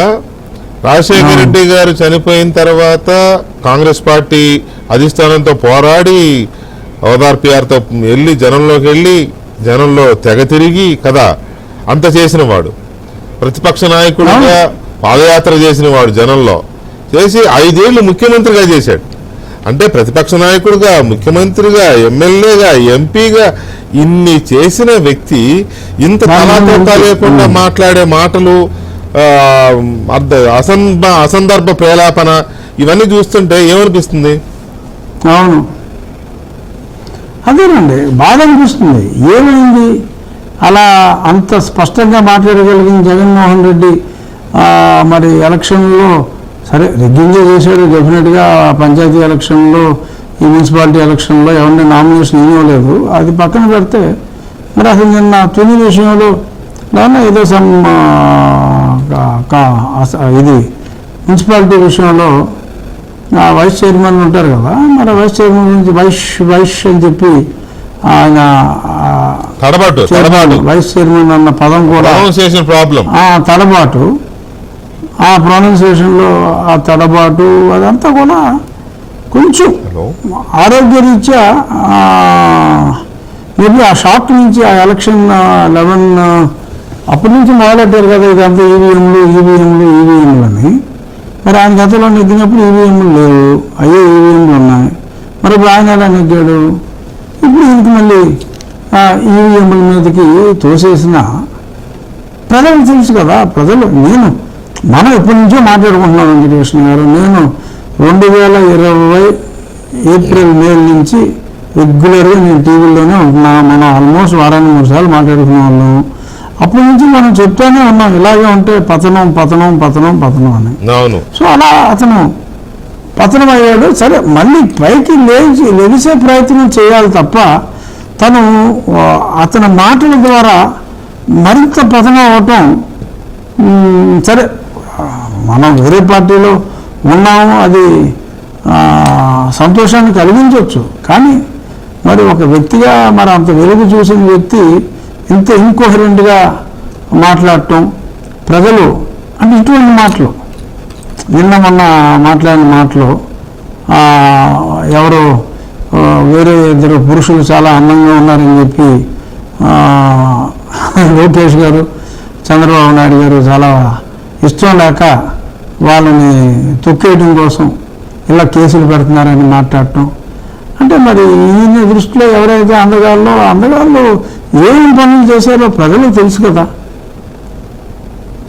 [SPEAKER 1] రాజశేఖర రెడ్డి గారు చనిపోయిన తర్వాత కాంగ్రెస్ పార్టీ అధిష్టానంతో పోరాడి ఓదార్పిఆర్తో వెళ్ళి జనంలో తెగ తిరిగి కదా అంత చేసిన వాడు. ప్రతిపక్ష నాయకుడిగా పాదయాత్ర చేసిన వాడు జనంలో చేసి 5 ఏళ్ళు ముఖ్యమంత్రిగా చేశాడు. అంటే ప్రతిపక్ష నాయకుడిగా, ముఖ్యమంత్రిగా, ఎమ్మెల్యేగా, ఎంపీగా ఇన్ని చేసిన వ్యక్తి ఇంత తలాతోక లేకుండా మాట్లాడే మాటలు, అసందర్భ ప్రేలాపన ఇవన్నీ చూస్తుంటే ఏమనిపిస్తుంది?
[SPEAKER 2] అవును, అదేనండి బాధ అనిపిస్తుంది. ఏమైంది అలా అంత స్పష్టంగా మాట్లాడగలిగిన జగన్మోహన్ రెడ్డి మరి ఎలక్షన్లో సరే రెగ్యులర్గా చేశాడు. డెఫినెట్గా పంచాయతీ ఎలక్షన్లో, ఈ మున్సిపాలిటీ ఎలక్షన్లో ఎవరిని నామినేషన్ ఇవ్వలేదు. అది పక్కన పెడితే మరి అసలు నిన్న తుని విషయంలో ఏదో ఇది మున్సిపాలిటీ విషయంలో వైస్ చైర్మన్ ఉంటారు కదా, మరి వైస్ చైర్మన్ గురించి వైస్ అని చెప్పి ఆయన వైస్ చైర్మన్ అన్న పదం కూడా తడబాటు, ఆ ప్రొనౌన్సియేషన్లో ఆ తడబాటు అదంతా కూడా కొంచెం ఆరోగ్యరీత్యా మేబీ ఆ షాక్ నుంచి ఆ ఎలక్షన్ 11 అప్పటి నుంచి మొదలెట్టారు కదా ఇదంతా ఈవీఎంలు అని. మరి ఆయన గతంలో నెగ్గినప్పుడు ఈవీఎంలు లేవు, అయ్యే ఈవీఎంలు ఉన్నాయి. మరి ఇప్పుడు ఆయన ఎలా నెగ్గాడు? ఇప్పుడు ఇంక మళ్ళీ ఈవీఎంల మీదకి తోసేసిన ప్రజలకు తెలుసు కదా. మనం ఎప్పటి నుంచో మాట్లాడుకుంటున్నాం వెంకటకృష్ణ గారు. నేను 2020 ఏప్రిల్ మే నుంచి రెగ్యులర్గా నేను టీవీలోనే ఉంటున్నా. మనం ఆల్మోస్ట్ వారానికి 3 సార్లు మాట్లాడుకునే వాళ్ళం. అప్పటి నుంచి మనం చెప్తూనే ఉన్నాం ఇలాగే ఉంటే పతనం అని. సో అలా అతను పతనం అయ్యాడు. సరే మళ్ళీ పైకి లెగిసే ప్రయత్నం చేయాలి తప్ప అతని మాటల ద్వారా మరింత పతనం అవటం సరే మనం వేరే పార్టీలో ఉన్నాము, అది సంతోషాన్ని కలిగించవచ్చు. కానీ మరి ఒక వ్యక్తిగా మరి అంత వెలుగు చూసిన వ్యక్తి ఇంత ఇంకోహరెంట్గా మాట్లాడటం, ప్రజలు అంటే ఇటువంటి మాటలు నిన్న మొన్న మాట్లాడిన మాటలు ఎవరో వేరే 2 పురుషులు చాలా అందంగా ఉన్నారని చెప్పి లోకేష్ గారు, చంద్రబాబు నాయుడు గారు చాలా ఇష్టం లేక వాళ్ళని తొక్కేయడం కోసం ఇలా కేసులు పెడుతున్నారని మాట్లాడటం. అంటే మరి ఈయన దృష్టిలో ఎవరైతే అందగాళ్ళు ఏం పనులు చేశారో ప్రజలకు తెలుసు కదా.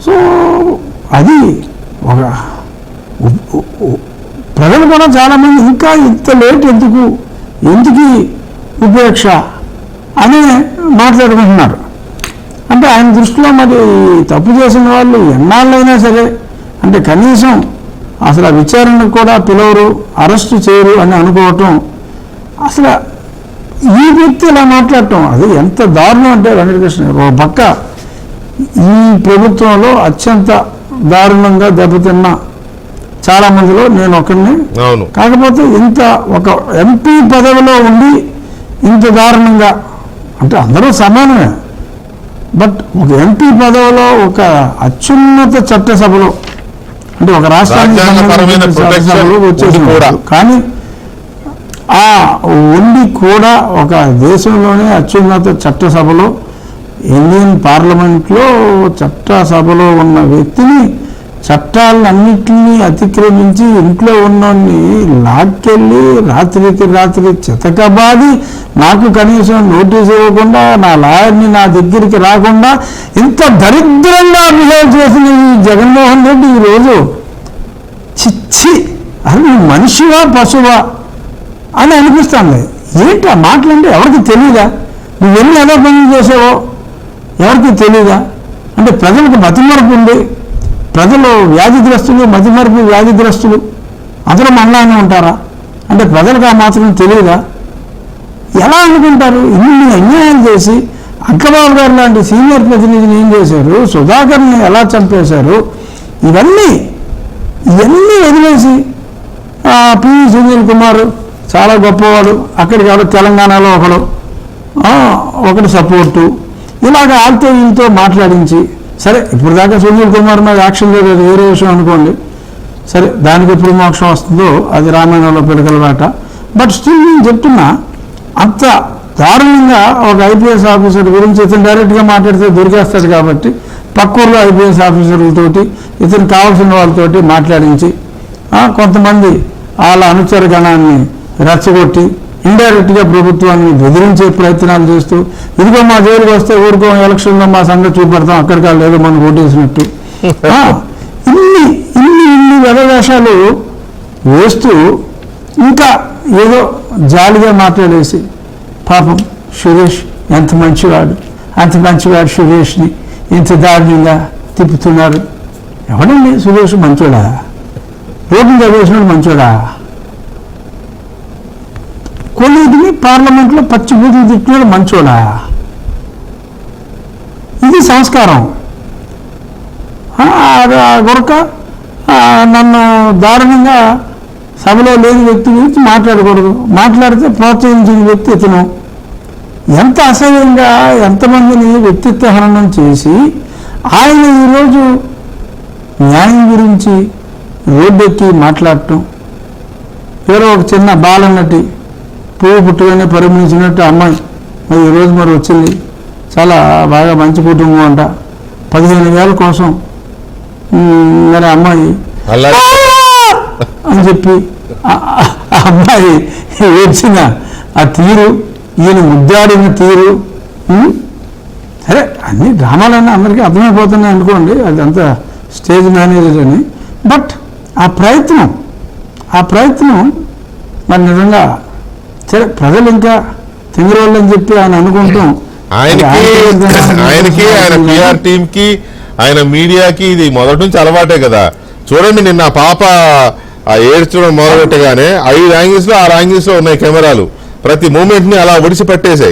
[SPEAKER 2] సో అది ఒక ప్రజలు కూడా చాలామంది ఇంకా ఇంత లేట్ ఎందుకు ఉపేక్ష అని మాట్లాడుకుంటున్నారు. అంటే ఆయన దృష్టిలో మరి తప్పు చేసిన వాళ్ళు ఎన్నాళ్ళైనా సరే అంటే కనీసం అసలు ఆ విచారణకు కూడా పిలవరు, అరెస్టు చేయరు అని అనుకోవటం, అసలు ఈ వ్యక్తి ఇలా మాట్లాడటం అది ఎంత దారుణం అంటే వెంకటకృష్ణ గారు, ఒక పక్క ఈ ప్రభుత్వంలో అత్యంత దారుణంగా దెబ్బతిన్న చాలా మందిలో నేను ఒకరిని. కాకపోతే ఇంత ఒక ఎంపీ పదవిలో ఉండి ఇంత దారుణంగా అంటే అందరూ సమానమే, బట్ ఒక ఎంపీ పదవిలో ఒక అత్యున్నత చట్టసభలో అంటే ఒక రాష్ట్రానికి చట్టసభలో వచ్చేసి కానీ ఆ ఉండి కూడా ఒక దేశంలోనే అత్యున్నత చట్టసభలో ఇండియన్ పార్లమెంట్లో చట్టసభలో ఉన్న వ్యక్తిని చట్టాలన్నింటినీ అతిక్రమించి ఇంట్లో ఉన్నోన్ని లాక్కెళ్ళి రాత్రి చితకబాది నాకు కనీసం నోటీస్ ఇవ్వకుండా నా లాయర్ని నా దగ్గరికి రాకుండా ఇంత దరిద్రంగా బిహేవ్ చేసిన ఈ జగన్మోహన్ రెడ్డి ఈరోజు చిచ్చి అది మనిషివా పశువా అని అనిపిస్తుంది. ఏంటి ఆ మాటలంటే ఎవరికి తెలియదా? నువ్వెన్ని ఎలా పనులు చేసావో ఎవరికి తెలియదా? అంటే ప్రజలకు మతిమరుపు ఉంది, ప్రజలు వ్యాధిగ్రస్తులు, మతిమరుపు వ్యాధిగ్రస్తులు అందరూ మనలానే ఉంటారా? అంటే ప్రజలకు ఆ మాత్రం తెలియదా? ఎలా అనుకుంటారు? ఇన్ని అన్యాయాలు చేసి అక్కబాబు గారు లాంటి సీనియర్ ప్రతినిధిని ఏం చేశారు, సుధాకర్ని ఎలా చంపేశారు, ఇవన్నీ వదిలేసి పివి సునీల్ కుమార్ చాలా గొప్పవాడు, అక్కడికి ఎవరు తెలంగాణలో ఒకటి సపోర్టు, ఇలాగ వాళ్ళతో వీళ్ళతో మాట్లాడించి సరే ఇప్పుడు దాకా సునీల్ కుమార్ మీద యాక్షన్ లేదు, అది వేరే విషయం అనుకోండి. సరే దానికి ఎప్పుడు మోక్షం వస్తుందో అది రామాయణంలో పిడకల వేట. బట్ స్టిల్ నేను చెప్తున్నా అంత దారుణంగా ఒక ఐపీఎస్ ఆఫీసర్ గురించి ఇతను డైరెక్ట్గా మాట్లాడితే దొరికేస్తాడు కాబట్టి పక్కూరులో ఐపీఎస్ ఆఫీసర్లతోటి ఇతను కావాల్సిన వాళ్ళతోటి మాట్లాడించి కొంతమంది వాళ్ళ అనుచర గణాన్ని రెచ్చగొట్టి ఇండైరెక్ట్గా ప్రభుత్వాన్ని బెదిరించే ప్రయత్నాలు చేస్తూ ఇదిగో మా జైలుకి వస్తే ఊరుకో ఎలక్షన్లో మా సంగతి చూపెడతాం అక్కడికి లేదో మనకు ఓటేసినట్టు ఇన్ని వేషాలు వేస్తూ ఇంకా ఏదో జాలిగా మాట్లాడేసి పాపం సురేష్ ఎంత మంచివాడు, అంత మంచివాడు సురేష్ని ఇంత దారుణంగా తిప్పుతున్నారు. ఎవడండి సురేష్ మంచోడా? రోడ్డు చదివేసినాడు మంచోడా? కొన్నిటిని పార్లమెంట్లో పచ్చి బూతులు తిట్టినాడు మంచోడా? ఇది సంస్కారం. గొరక నన్ను దారుణంగా సభలో లేని వ్యక్తి గురించి మాట్లాడకూడదు, మాట్లాడితే ప్రోత్సహించిన వ్యక్తి ఇతను. ఎంత అసహ్యంగా ఎంతమందిని వ్యక్తిత్వ హననం చేసి ఆయన ఈరోజు న్యాయం గురించి రోడ్డెక్కి మాట్లాడటం. ఎవరో ఒక చిన్న బాలన్నటి పువ్వు పుట్టుగానే పరిగణించినట్టు అమ్మాయి మరి ఈరోజు మరి వచ్చింది. చాలా బాగా మంచి కుటుంబం అంట. 15,000 కోసం మరి అమ్మాయి అని చెప్పి ఆ అమ్మాయి ఏడ్చిన ఆ తీరు, ఈయన ముద్దాడిన తీరు. సరే అన్ని డ్రామాలన్నీ అందరికీ అర్థమైపోతున్నాయి అనుకోండి, అదంతా స్టేజ్ మేనేజర్ అని. బట్ ఆ ప్రయత్నం మరి నిజంగా సరే ప్రజలు ఇంకా తింగరోళ్ళు అని చెప్పి ఆయన అనుకుంటాం.
[SPEAKER 1] ఆయనకి ఆయన పిఆర్ టీమ్ కి ఆయన మీడియాకి ఇది మొదటి నుంచి అలవాటే కదా. చూడండి నిన్న పాప ఏడ్చడం మొదలుపెట్టగానే 5 యాంగిల్స్ లో 6 యాంగిల్స్ లో ఉన్నాయి కెమెరాలు. ప్రతి మూమెంట్ ని అలా ఒడిసి పట్టేసి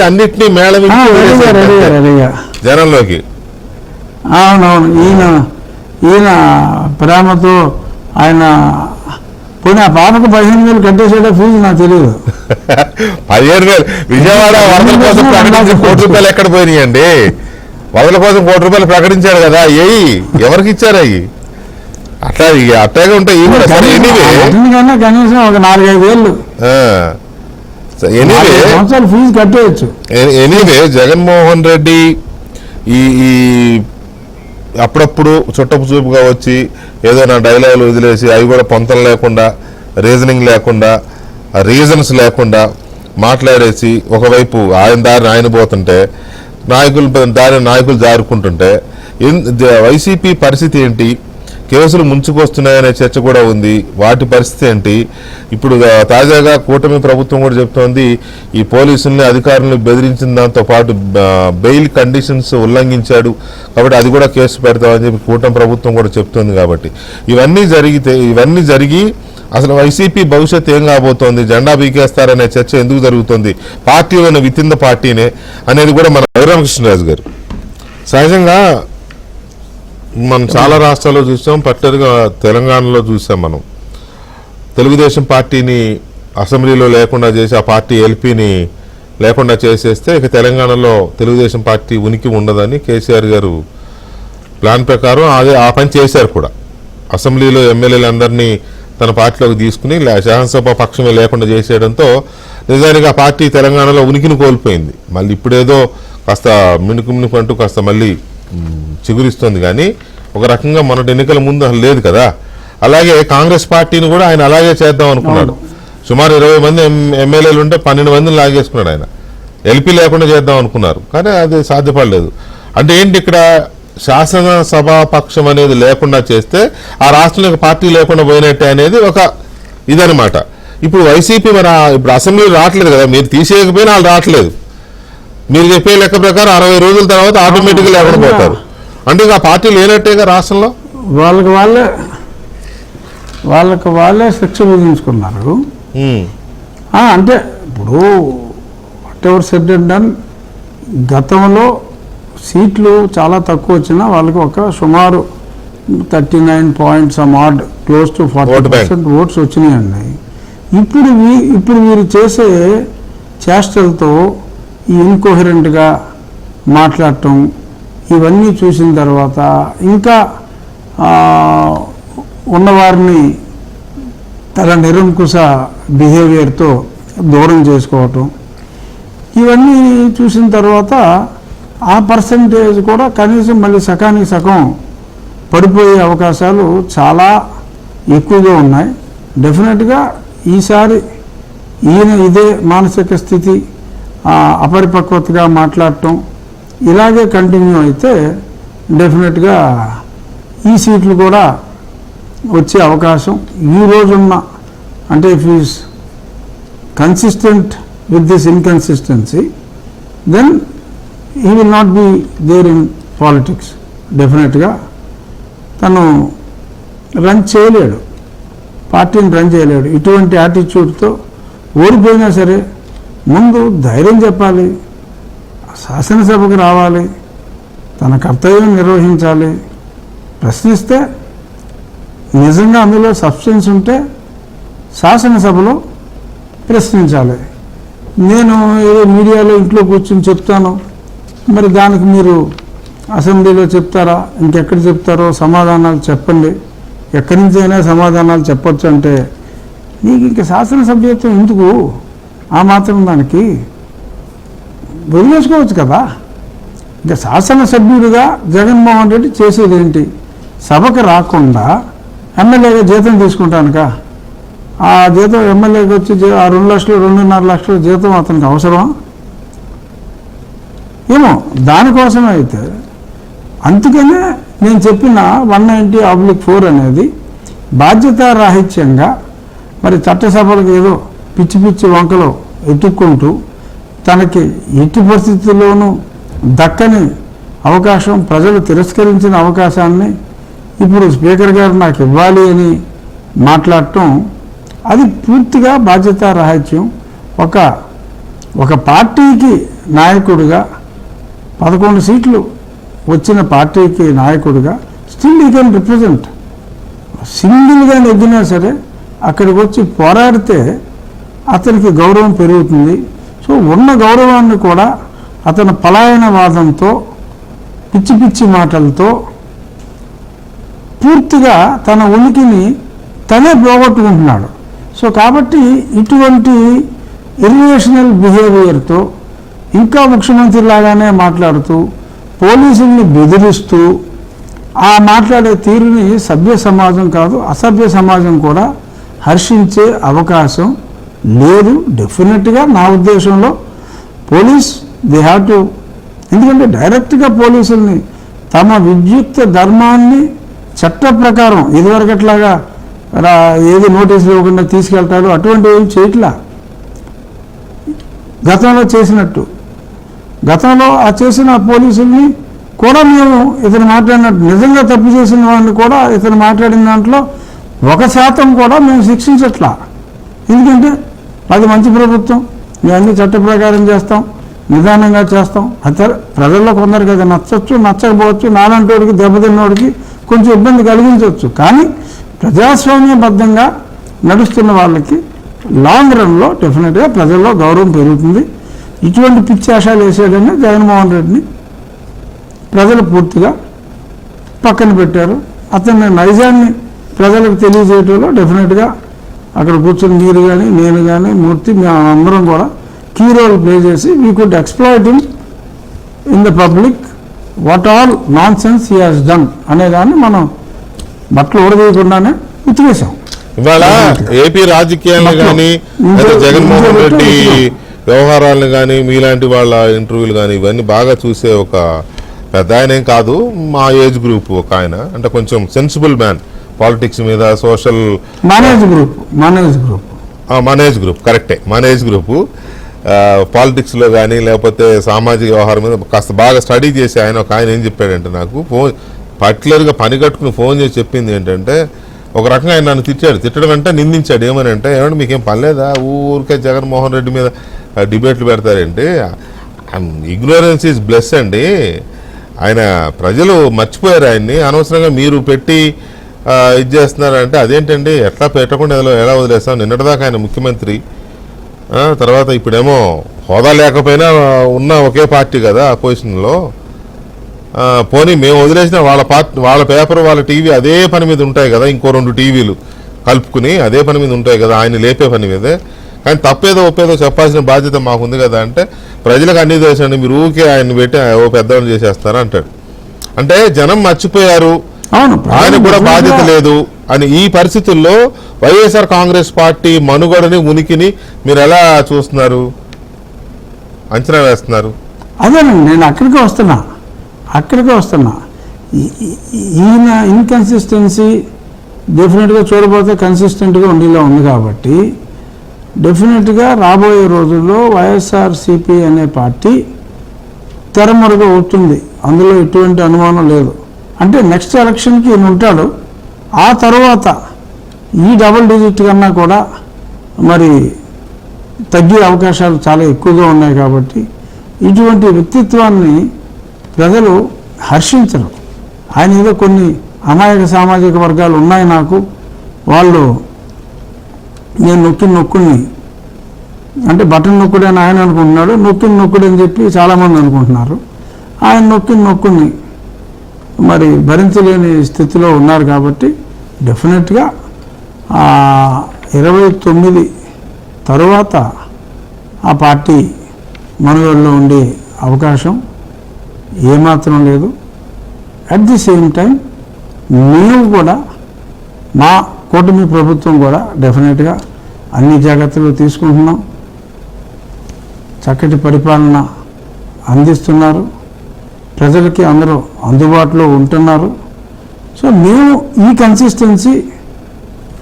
[SPEAKER 1] అన్నిటినీ మేళవించి జనంలోకి.
[SPEAKER 2] అవునవును, ఈయన ప్రేమతో ఆయన పోనీ ఆ పాపకు 15,000 కట్టేసాడో ఫీజు నాకు తెలియదు.
[SPEAKER 1] 15,000 విజయవాడ వరదల కోసం ప్రకటించి ₹1,00,00,000 ఎక్కడ పోయినాయండి? వరదల కోసం ₹1,00,00,000 ప్రకటించాడు కదా, ఎవరికి ఇచ్చారు అవి? అట్లాగే ఉంటాయి ఇవి కూడా. సరే
[SPEAKER 2] కనీసం ఒక 4-5 సంవత్సరాలు ఫీజు కట్టేయచ్చు.
[SPEAKER 1] ఎనీవే జగన్మోహన్ రెడ్డి ఈ అప్పుడప్పుడు చుట్టపు చూపుగా వచ్చి ఏదో నా డైలాగులు వదిలేసి అవి కూడా పొంతలు లేకుండా, రీజనింగ్ లేకుండా, రీజన్స్ లేకుండా మాట్లాడేసి ఒకవైపు ఆయన దారిని ఆయన పోతుంటే నాయకులు జారుకుంటుంటే వైసీపీ పరిస్థితి ఏంటి? కేసులు ముంచుకొస్తున్నాయనే చర్చ కూడా ఉంది. వాటి పరిస్థితి ఏంటి? ఇప్పుడు తాజాగా కూటమి ప్రభుత్వం కూడా చెప్తోంది ఈ పోలీసుల్ని అధికారులను బెదిరించిన దాంతో పాటు బెయిల్ కండిషన్స్ ఉల్లంఘించాడు కాబట్టి అది కూడా కేసు పెడతామని చెప్పి కూటమి ప్రభుత్వం కూడా చెప్తోంది. కాబట్టి ఇవన్నీ జరిగి అసలు వైసీపీ భవిష్యత్తు ఏం కాబోతోంది, జెండా బీకేస్తారనే చర్చ ఎందుకు జరుగుతుంది, పార్టీలోని విత్ ఇన్ ద పార్టీనే అనేది కూడా మన రఘురామకృష్ణరాజు గారు. సహజంగా మనం చాలా రాష్ట్రాల్లో చూసాం, పర్టికులర్గా తెలంగాణలో చూసాం. మనం తెలుగుదేశం పార్టీని అసెంబ్లీలో లేకుండా చేసి ఆ పార్టీ ఎల్పీని లేకుండా చేసేస్తే ఇక తెలంగాణలో తెలుగుదేశం పార్టీ ఉనికి ఉండదని కేసీఆర్ గారు ప్లాన్ ప్రకారం ఆ పని చేశారు కూడా. అసెంబ్లీలో ఎమ్మెల్యేలందరినీ తన పార్టీలోకి తీసుకుని శాసనసభ పక్షమే లేకుండా చేసేయడంతో నిజానికి ఆ పార్టీ తెలంగాణలో ఉనికిని కోల్పోయింది. మళ్ళీ ఇప్పుడేదో కాస్త మినుకు అంటూ కాస్త మళ్ళీ చిగురిస్తుంది. కానీ ఒక రకంగా మొన్నటి ఎన్నికల ముందు అసలు లేదు కదా. అలాగే కాంగ్రెస్ పార్టీని కూడా ఆయన అలాగే చేద్దాం అనుకున్నాడు. సుమారు 20 మంది ఎమ్మెల్యేలు ఉంటే 12 మందిని లాగేసుకున్నాడు ఆయన. ఎల్పీ లేకుండా చేద్దాం అనుకున్నారు, కానీ అది సాధ్యపడలేదు. అంటే ఏంటి, ఇక్కడ శాసనసభా పక్షం అనేది లేకుండా చేస్తే ఆ రాష్ట్రంలో పార్టీ లేకుండా పోయినట్టే అనేది ఒక ఇదనమాట. ఇప్పుడు వైసీపీ ఇప్పుడు అసెంబ్లీ రావట్లేదు కదా, మీరు తీసేయకపోయినా వాళ్ళు రావట్లేదు. మీరు చెప్పే లెక్క ప్రకారం 60 రోజుల తర్వాత ఆటోమేటిక్గా లేకుండా పోతారు. అంటే ఇక పార్టీ లేనట్టేగా రాష్ట్రంలో.
[SPEAKER 2] వాళ్ళకి వాళ్ళే శిక్ష విధించుకున్నారు. అంటే ఇప్పుడు whatever said and done, గతంలో సీట్లు చాలా తక్కువ వచ్చినా వాళ్ళకి ఒక సుమారు 39 points odd close to 40% votes వచ్చినాయండి. ఇప్పుడు వీరు చేసే చేష్టలతో ఈ ఇన్కోహరెంట్గా మాట్లాడటం ఇవన్నీ చూసిన తర్వాత ఇంకా ఉన్నవారిని తన నిరంకుశ బిహేవియర్తో దూరం చేసుకోవటం ఇవన్నీ చూసిన తర్వాత ఆ పర్సంటేజ్ కూడా కనీసం మళ్ళీ సకానికి సగం పడిపోయే అవకాశాలు చాలా ఎక్కువగా ఉన్నాయి. డెఫినెట్గా ఈసారి ఈయన ఇదే మానసిక స్థితి అపరిపక్వతగా మాట్లాడటం ఇలాగే కంటిన్యూ అయితే డెఫినెట్గా ఈ సీట్లు కూడా వచ్చే అవకాశం ఈ రోజున్న అంటే if is consistent with this inconsistency then he will not be there in politics. డెఫినెట్గా తను రన్ చేయలేడు, పార్టీని రన్ చేయలేడు. ఇటువంటి యాటిట్యూడ్తో ఓడిపోయినా సరే ముందు ధైర్యం చెప్పాలి, శాసనసభకు రావాలి, తన కర్తవ్యం నిర్వహించాలి. ప్రశ్నిస్తే నిజంగా అందులో సబ్స్టెన్స్ ఉంటే శాసనసభలో ప్రశ్నించాలి. నేను ఏదో మీడియాలో ఇంట్లో కూర్చొని చెప్తాను, మరి దానికి మీరు అసెంబ్లీలో చెప్తారా, ఇంకెక్కడ చెప్తారో సమాధానాలు చెప్పండి, ఎక్కడి నుంచి అయినా సమాధానాలు చెప్పొచ్చు అంటే నీకు ఇంక శాసనసభ్యత్వం ఎందుకు? ఆ మాత్రం దానికి వదిలేసుకోవచ్చు కదా. ఇంకా శాసనసభ్యుడిగా జగన్మోహన్ రెడ్డి చేసేది ఏంటి? సభకు రాకుండా ఎమ్మెల్యేగా జీతం తీసుకుంటానుక, ఆ జీతం ఎమ్మెల్యేకి వచ్చి ఆ 2 లక్షలు 2.5 లక్షలు జీతం అతనికి అవసరం ఏమో. దానికోసమే అయితే అందుకనే నేను చెప్పిన 190/4 అనేది బాధ్యతారాహిత్యంగా మరి చట్టసభలకు ఏదో పిచ్చి పిచ్చి వంకలో ఎత్తుక్కుంటూ తనకి ఎట్టి పరిస్థితుల్లోనూ దక్కని అవకాశం, ప్రజలు తిరస్కరించిన అవకాశాన్ని ఇప్పుడు స్పీకర్ గారు నాకు ఇవ్వాలి అని మాట్లాడటం అది పూర్తిగా బాధ్యతారాహిత్యం. ఒక పార్టీకి నాయకుడిగా 11 సీట్లు వచ్చిన పార్టీకి నాయకుడిగా స్టిల్ యూ కెన్ రిప్రజెంట్. సింగిల్గా నెగ్గినా సరే అక్కడికి వచ్చి పోరాడితే అతనికి గౌరవం పెరుగుతుంది. సో ఉన్న గౌరవాన్ని కూడా అతను పలాయనవాదంతో పిచ్చి పిచ్చి మాటలతో పూర్తిగా తన ఉనికిని తనే పోగొట్టుకుంటున్నాడు. సో కాబట్టి ఇటువంటి ఇర్రేషనల్ బిహేవియర్తో ఇంకా ముఖ్యమంత్రి లాగానే మాట్లాడుతూ పోలీసుల్ని బెదిరిస్తూ ఆ మాట్లాడే తీరుని సభ్య సమాజం కాదు అసభ్య సమాజం కూడా హర్షించే అవకాశం లేదు. డెఫినెట్గా నా ఉద్దేశంలో పోలీస్ దే హ్యావ్ టు, ఎందుకంటే డైరెక్ట్గా పోలీసుల్ని తమ విద్యుక్త ధర్మాన్ని చట్ట ప్రకారం ఇదివరకట్లాగా ఏది నోటీసులు ఇవ్వకుండా తీసుకెళ్తాడు అటువంటి ఏం చేయట్లా. గతంలో చేసినట్టు గతంలో ఆ చేసిన పోలీసుల్ని కూడా మేము ఇతను మాట్లాడినట్టు నిజంగా తప్పు చేసిన వాడిని కూడా ఇతను మాట్లాడిన దాంట్లో 1% కూడా మేము శిక్షించట్లా. ఎందుకంటే అది మంచి ప్రభుత్వం, మేము అన్ని చట్ట ప్రకారం చేస్తాం, నిదానంగా చేస్తాం. అయితే ప్రజల్లో కొందరికి అది నచ్చవచ్చు, నచ్చకపోవచ్చు, నాలంటోడికి దెబ్బతిన్నోడికి కొంచెం ఇబ్బంది కలిగించవచ్చు. కానీ ప్రజాస్వామ్యబద్ధంగా నడుస్తున్న వాళ్ళకి లాంగ్ రన్లో డెఫినెట్గా ప్రజల్లో గౌరవం పెరుగుతుంది. ఇటువంటి పిచ్చి ఆశాలు వేసాడని జగన్మోహన్ రెడ్డిని ప్రజలు పూర్తిగా పక్కన పెట్టారు. అతని నైజాన్ని ప్రజలకు తెలియజేయడంలో డెఫినెట్గా అక్కడ కూర్చొని మీరు కానీ నేను కానీ మూర్తి మేము అందరం కూడా కీ రోల్ ప్లే చేసి we could exploit him in the public what all non sense he has done అనేదాన్ని మనం బట్టలు ఊడదీయకుండానే ఉతికేసాం.
[SPEAKER 1] ఇవాళ ఏపీ రాజకీయాలను కానీ జగన్మోహన్ రెడ్డి వ్యవహారాలను కానీ మీలాంటి వాళ్ళ ఇంటర్వ్యూలు కానీ ఇవన్నీ బాగా చూసే ఒక పెద్ద ఆయన ఏం కాదు, మా ఏజ్ గ్రూప్ ఒక ఆయన, అంటే కొంచెం సెన్సిబుల్ మ్యాన్ పాలిటిక్స్ మీద సోషల్ మనేజ్ గ్రూప్ కరెక్టే మనేజ్ గ్రూపు పాలిటిక్స్లో కానీ లేకపోతే సామాజిక వ్యవహారం మీద కాస్త బాగా స్టడీ చేసి ఆయన ఒక ఆయన ఏం చెప్పాడంటే నాకు ఫోన్ పర్టికులర్గా పని కట్టుకుని ఫోన్ చేసి చెప్పింది ఏంటంటే ఒక రకంగా ఆయన నన్ను తిట్టడం అంటే నిందించాడు. ఏమని అంటే ఏమంటే మీకేం పని లేదా ఊరికే జగన్మోహన్ రెడ్డి మీద డిబేట్లు పెడతారేంటి, ఇగ్నోరెన్స్ ఈజ్ బ్లెస్ అండి, ఆయన ప్రజలు మర్చిపోయారు ఆయన్ని, అనవసరంగా మీరు పెట్టి ఇది చేస్తున్నారంటే అదేంటండి ఎట్లా పెట్టకుండా ఎలా వదిలేస్తాం, నిన్నటిదాకా ఆయన ముఖ్యమంత్రి, తర్వాత ఇప్పుడేమో హోదా లేకపోయినా ఉన్న ఒకే పార్టీ కదా అపోజిషన్లో, పోనీ మేము వదిలేసిన వాళ్ళ పేపర్ వాళ్ళ టీవీ అదే పని మీద ఉంటాయి కదా, ఇంకో 2 టీవీలు కలుపుకుని అదే పని మీద ఉంటాయి కదా, ఆయన లేపే పని మీదే, కానీ తప్పేదో ఒప్పేదో చెప్పాల్సిన బాధ్యత మాకుంది కదా అంటే ప్రజలకు అన్ని తెలుసండి మీరు ఊరికే ఆయన్ని పెట్టి ఓ పెద్దవాళ్ళు చేసేస్తారా అంటాడు. అంటే జనం మర్చిపోయారు, ఆయన కూడా బాధ్యత లేదు అని. ఈ పరిస్థితుల్లో వైఎస్ఆర్ కాంగ్రెస్ పార్టీ మనుగడని ఉనికిని మీరు ఎలా చూస్తున్నారు, అంచనా వేస్తున్నారు?
[SPEAKER 2] అదేనండి నేను అక్కడికే వస్తున్నా. ఈయన ఇన్కన్సిస్టెన్సీ డెఫినెట్గా చూడబోతే కన్సిస్టెంట్గా ఉండేలా ఉంది కాబట్టి డెఫినెట్గా రాబోయే రోజుల్లో వైఎస్ఆర్సీపీ అనే పార్టీ తెరమరుగు అవుతుంది, అందులో ఎటువంటి అనుమానం లేదు. అంటే నెక్స్ట్ ఎలక్షన్కి ఈయన ఉంటాడు, ఆ తర్వాత ఈ డబుల్ డిజిట్ కన్నా కూడా మరి తగ్గే అవకాశాలు చాలా ఎక్కువగా ఉన్నాయి కాబట్టి ఇటువంటి వ్యక్తిత్వాన్ని ప్రజలు హర్షించరు. ఆయన ఏదో కొన్ని అమాయక సామాజిక వర్గాలు ఉన్నాయి నాకు, వాళ్ళు నేను నొక్కుడిని అంటే బటన్ నొక్కుడని ఆయన అనుకుంటున్నాడు, నొక్కుడు అని చెప్పి చాలామంది అనుకుంటున్నారు. ఆయన నొక్కుడిని మరి భరించలేని స్థితిలో ఉన్నారు కాబట్టి డెఫినెట్గా 29 తరువాత ఆ పార్టీ మనుగడలో ఉండే అవకాశం ఏమాత్రం లేదు. అట్ ది సేమ్ టైం మేము కూడా మా కూటమి ప్రభుత్వం కూడా డెఫినెట్గా అన్ని జాగ్రత్తలు తీసుకుంటున్నాం, చక్కటి పరిపాలన అందిస్తున్నారు, ప్రజలకి అందరూ అందుబాటులో ఉంటున్నారు. సో మేము ఈ కన్సిస్టెన్సీ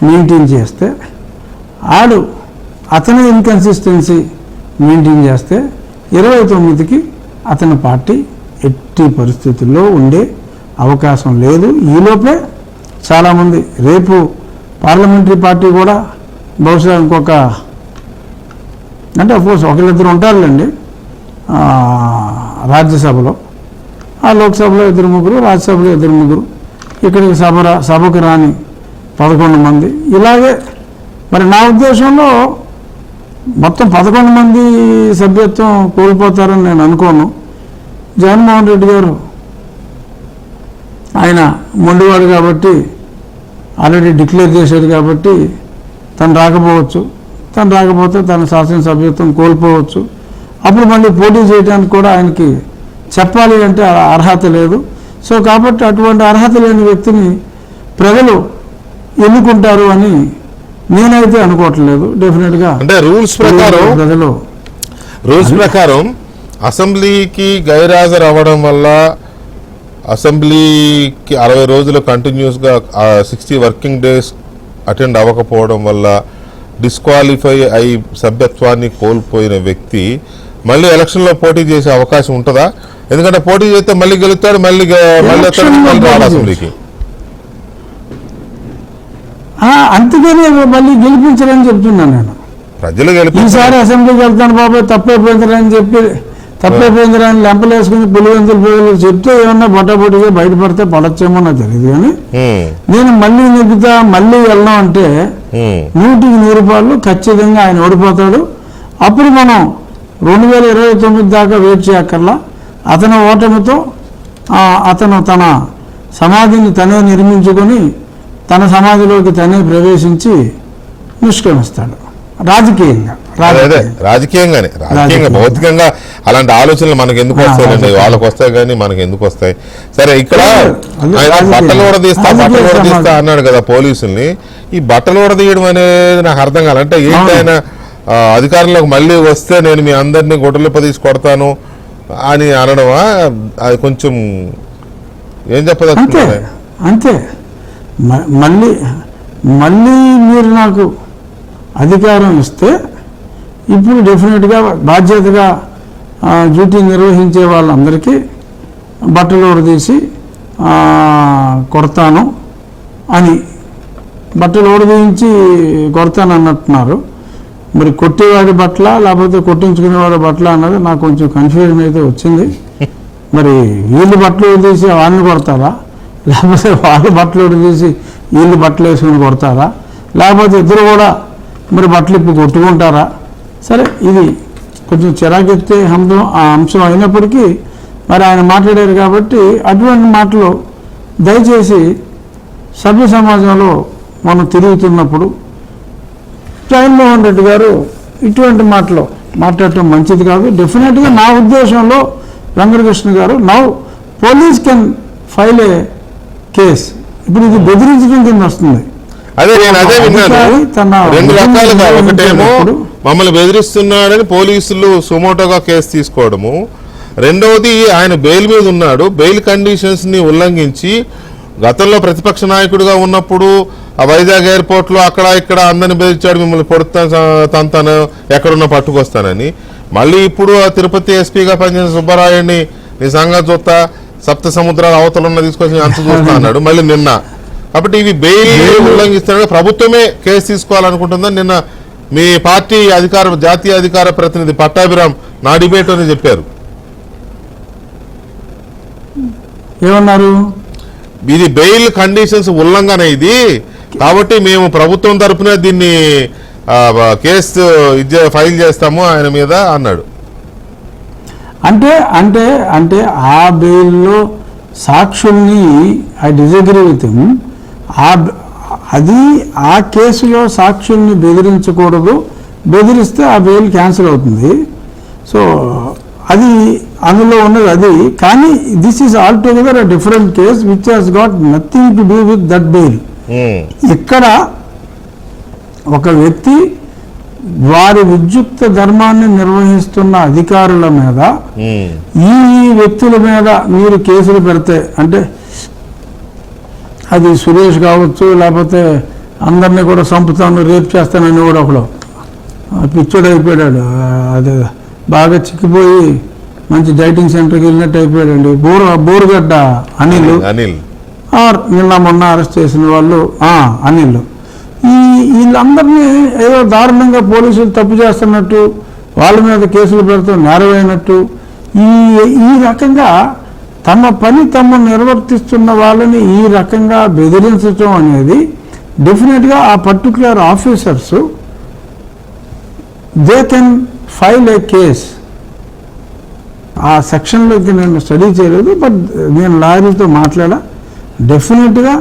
[SPEAKER 2] మెయింటైన్ చేస్తే అతని ఇన్కన్సిస్టెన్సీ మెయింటైన్ చేస్తే 29కి అతని పార్టీ ఎట్టి పరిస్థితుల్లో ఉండే అవకాశం లేదు. ఈలోపే చాలామంది రేపు పార్లమెంటరీ పార్టీ కూడా బహుశా ఇంకొక అంటే అఫ్కోర్స్ ఒకరిద్దరు ఉంటారులేండి రాజ్యసభలో, ఆ లోక్సభలో 2-3, రాజ్యసభలో 2-3, ఇక్కడికి సభకు రాని 11 మంది. ఇలాగే మరి నా ఉద్దేశంలో మొత్తం 11 మంది సభ్యత్వం కోల్పోతారని నేను అనుకోను. జగన్మోహన్ రెడ్డి గారు ఆయన మొండివాడు కాబట్టి ఆల్రెడీ డిక్లేర్ చేశాడు కాబట్టి తను రాకపోతే తన శాసనసభ్యత్వం కోల్పోవచ్చు. అప్పుడు మళ్ళీ పోటీ చేయడానికి కూడా ఆయనకి చెప్పాలి అంటే అర్హత లేదు. సో కాబట్టి అటువంటి అర్హత లేని వ్యక్తిని ప్రజలు ఎన్నుకుంటారు అని నేనైతే అనుకోవట్లేదు. డెఫినెట్గా
[SPEAKER 1] అంటే రూల్స్ ప్రకారం అసెంబ్లీకి గైర్హాజరు అవ్వడం వల్ల, అసెంబ్లీకి 60 రోజులు కంటిన్యూస్గా 60 వర్కింగ్ డేస్ అటెండ్ అవ్వకపోవడం వల్ల డిస్క్వాలిఫై అయి సభ్యత్వాన్ని కోల్పోయిన వ్యక్తి మళ్ళీ ఎలక్షన్లో పోటీ చేసే అవకాశం ఉంటుందా? ఎందుకంటే పోటీ చేస్తే మళ్ళీ గెలుస్తాడు, మళ్ళీ రావాలి అసెంబ్లీకి.
[SPEAKER 2] అంతేగానే మళ్ళీ గెలిపించాలని చెప్తున్నాను నేను.
[SPEAKER 1] ప్రజలు
[SPEAKER 2] ఈసారి అసెంబ్లీకి వెళ్తాను బాబాయ్ తప్పైపోయిందని లెంపలేసుకుని పులివెందులు ప్రజలు చెప్తే ఏమన్నా బొట్టబొట్టిగా బయటపడితే పడచ్చేమో నాకు తెలియదు. కానీ నేను మళ్ళీ నెగ్గుతా మళ్ళీ వెళ్ళడం అంటే 100% ఖచ్చితంగా ఆయన ఓడిపోతాడు. అప్పుడు మనం 2029 దాకా వెయిట్ చేయక్కర్లా. అతని ఓటమితో అతను తన సమాధిని తనే నిర్మించుకొని తన సమాధిలోకి తనే ప్రవేశించి నిష్క్రమిస్తాడు
[SPEAKER 1] రాజకీయంగానే. భౌతికంగా అలాంటి ఆలోచనలు మనకు ఎందుకు వస్తాయండి? వాళ్ళకి వస్తాయి కానీ మనకు ఎందుకు వస్తాయి? సరే, ఇక్కడ బట్టలు ఊడదీస్తా అన్నాడు కదా పోలీసుల్ని. ఈ బట్టలు ఊడదీయడం అనేది నాకు అర్థం కాదు. అంటే ఏంటి, ఆయన అధికారంలోకి మళ్ళీ వస్తే నేను మీ అందరినీ గొడ్డలిప్ప తీసి కొడతాను అని అనడమా? అది కొంచెం ఏం చెప్పదలుచుకున్నారు?
[SPEAKER 2] అంతే. మళ్ళీ మీరు నాకు అధికారం ఇస్తే ఇప్పుడు డెఫినెట్గా బాధ్యతగా డ్యూటీ నిర్వహించే వాళ్ళందరికీ బట్టలు ఊడదీసి కొడతాను అని, బట్టలు ఊడదీయించి కొడతాను అన్నట్టున్నారు. మరి కొట్టేవాడి బట్టల లేకపోతే కొట్టించుకునేవాడి బట్టల అన్నది నాకు కొంచెం కన్ఫ్యూజన్ అయితే వచ్చింది. మరి వీళ్ళు బట్టలు ఊడదీసి వాళ్ళని కొడతారా, లేకపోతే వాళ్ళు బట్టలు ఊడదీసి వీళ్ళు బట్టలు వేసుకుని కొడతారా, లేకపోతే ఇద్దరు కూడా మరి బట్టలు ఇప్పుడు కొట్టుకుంటారా? సరే, ఇది కొంచెం చిరాకెత్తే అంశం అయినప్పటికీ మరి ఆయన మాట్లాడారు కాబట్టి అటువంటి మాటలు దయచేసి సభ్య సమాజంలో మనం తిరుగుతున్నప్పుడు జగన్మోహన్ రెడ్డి గారు ఇటువంటి మాటలు మాట్లాడటం మంచిది కాదు. డెఫినెట్గా నా ఉద్దేశంలో వెంకటకృష్ణ గారు now police can file A case. ఇప్పుడు ఇది బెదిరించడం కింద వస్తుంది.
[SPEAKER 1] అదే విన్నాను. 2 రకాలుగా, ఒకటేమో మమ్మల్ని బెదిరిస్తున్నాడని పోలీసులు సుమోటోగా కేసు తీసుకోవడము, రెండవది ఆయన బెయిల్ మీద ఉన్నాడు, బెయిల్ కండిషన్స్ ని ఉల్లంఘించి గతంలో ప్రతిపక్ష నాయకుడిగా ఉన్నప్పుడు ఆ వైజాగ్ ఎయిర్పోర్ట్ లో అక్కడ ఇక్కడ అందరిని బెదిరించాడు, మిమ్మల్ని పొడుతాను తంతాను ఎక్కడున్నా పట్టుకొస్తానని. మళ్ళీ ఇప్పుడు ఆ తిరుపతి ఎస్పీగా పనిచేసిన సుబ్బరాయుడిని నీ సంగతి చూస్తా, సప్త సముద్రాల అవతలున్న తీసుకొచ్చి అంత చూస్తా అన్నాడు మళ్ళీ నిన్న. కాబట్టి ఇవి బెయిల్ ఉల్లంఘిస్తున్నాడు, ప్రభుత్వమే కేసు తీసుకోవాలనుకుంటుందని నిన్న మీ పార్టీ జాతీయ అధికార ప్రతినిధి పట్టాభిరామ్ నా డిబేట్ అని చెప్పారు.
[SPEAKER 2] ఏమన్నారు?
[SPEAKER 1] ఇది బెయిల్ కండిషన్స్ ఉల్లంఘన ఇది, కాబట్టి మేము ప్రభుత్వం తరఫున దీన్ని కేసు ఫైల్ చేస్తాము ఆయన మీద అన్నాడు.
[SPEAKER 2] అంటే అంటే అంటే ఆ బెయిల్లో సాక్షుల్ని ఐ డిజగ్రీ విత్ హిమ్. అది ఆ కేసులో సాక్షుల్ని బెదిరించకూడదు, బెదిరిస్తే ఆ బెయిల్ క్యాన్సిల్ అవుతుంది. సో అది అందులో ఉన్నది అది. కానీ this is all together a different case which has got nothing to do with that bail. ఇక్కడ ఒక వ్యక్తి వారి విద్యుక్త ధర్మాన్ని నిర్వహిస్తున్న అధికారుల మీద ఈ వ్యక్తుల మీద మీరు కేసులు పెడితే, అంటే అది సురేష్ కావచ్చు, లేకపోతే అందరినీ కూడా చంపుతాను రేపు చేస్తానని కూడా ఒకడు పిచ్చోడు అయిపోయాడు. అదే బాగా చిక్కిపోయి మంచి డైటింగ్ సెంటర్కి వెళ్ళినట్టు అయిపోయాడండి. బోరుగడ్డ అనిల్ నిన్న మొన్న అరెస్ట్ చేసిన వాళ్ళు అనిల్. వీళ్ళందరినీ ఏదో దారుణంగా పోలీసులు తప్పు చేస్తున్నట్టు, వాళ్ళ మీద కేసులు పెడుతూ నేరమైనట్టు, ఈ రకంగా తమ పని తమ నిర్వర్తిస్తున్న వాళ్ళని ఈ రకంగా బెదిరించడం అనేది డెఫినెట్గా ఆ particular officers they can file A case. ఆ సెక్షన్లోకి నేను స్టడీ చేయలేదు, బట్ నేను లాయర్లతో మాట్లాడా. డెఫినెట్గా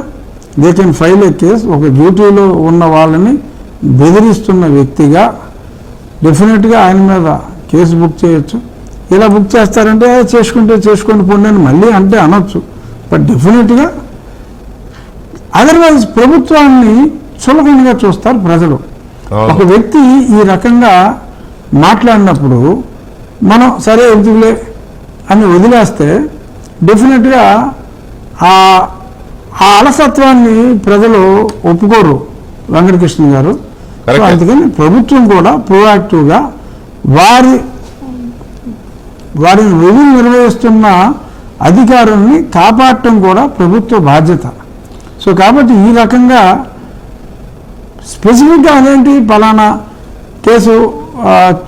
[SPEAKER 2] they can file A case. ఒక డ్యూటీలో ఉన్న వాళ్ళని బెదిరిస్తున్న వ్యక్తిగా డెఫినెట్గా ఆయన మీద కేసు బుక్ చేయొచ్చు. ఇలా బుక్ చేస్తారంటే చేసుకోండి పోండి అని మళ్ళీ అంటే అనొచ్చు. బట్ డెఫినెట్గా అదర్వైజ్ ప్రభుత్వాన్ని చులకనగా చూస్తారు ప్రజలు. ఒక వ్యక్తి ఈ రకంగా మాట్లాడినప్పుడు మనం సరే ఎందుకులే అని వదిలేస్తే డెఫినెట్గా ఆ అలసత్వాన్ని ప్రజలు ఒప్పుకోరు వెంకటకృష్ణ గారు. అందుకని ప్రభుత్వం కూడా ప్రోయాక్టివ్గా వారిని విధులు నిర్వహిస్తున్న అధికారుల్ని కాపాడటం కూడా ప్రభుత్వ బాధ్యత. సో కాబట్టి ఈ రకంగా స్పెసిఫిక్గా అదేంటి పలానా కేసు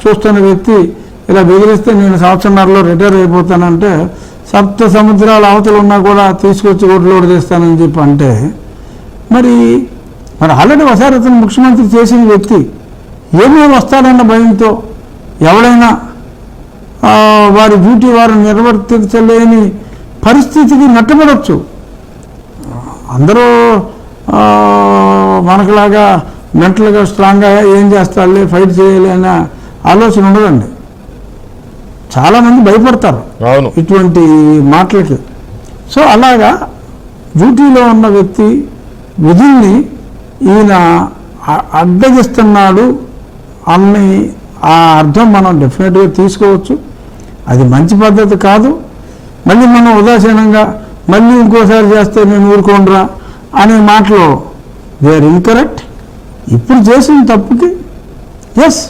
[SPEAKER 2] చూస్తున్న వ్యక్తి ఇలా బెదిరిస్తే నేను సంవత్సరంన్నరలో రిటైర్ అయిపోతానంటే, సప్త సముద్రాల అవతలు ఉన్నా కూడా తీసుకొచ్చి ఓట్లు చేస్తానని చెప్పి అంటే మరి ఆల్రెడీ ఒకసారి అతను ముఖ్యమంత్రి చేసిన వ్యక్తి ఏమో వస్తాడన్న భయంతో ఎవడైనా వారి డ్యూటీ వారు నిర్వర్తించలేని పరిస్థితికి నట్టబడవచ్చు. అందరూ మనకులాగా మెంటల్గా స్ట్రాంగ్గా ఏం చేస్తారులే ఫైట్ చేయాలి అనే ఆలోచన ఉండదండి. చాలామంది భయపడతారు ఇటువంటి మాటలకి. సో అలాగా డ్యూటీలో ఉన్న వ్యక్తి విధుల్ని ఈయన అడ్డగిస్తున్నాడు అన్ని ఆ అర్థం మనం డెఫినెట్గా తీసుకోవచ్చు. అది మంచి పద్ధతి కాదు. మళ్ళీ మనం ఉదాసీనంగా మళ్ళీ ఇంకోసారి చేస్తే నేను ఊరుకోండ్రా అనే మాటలు దే ఆర్ ఇన్కరెక్ట్. ఇప్పుడు చేసిన తప్పుకి yes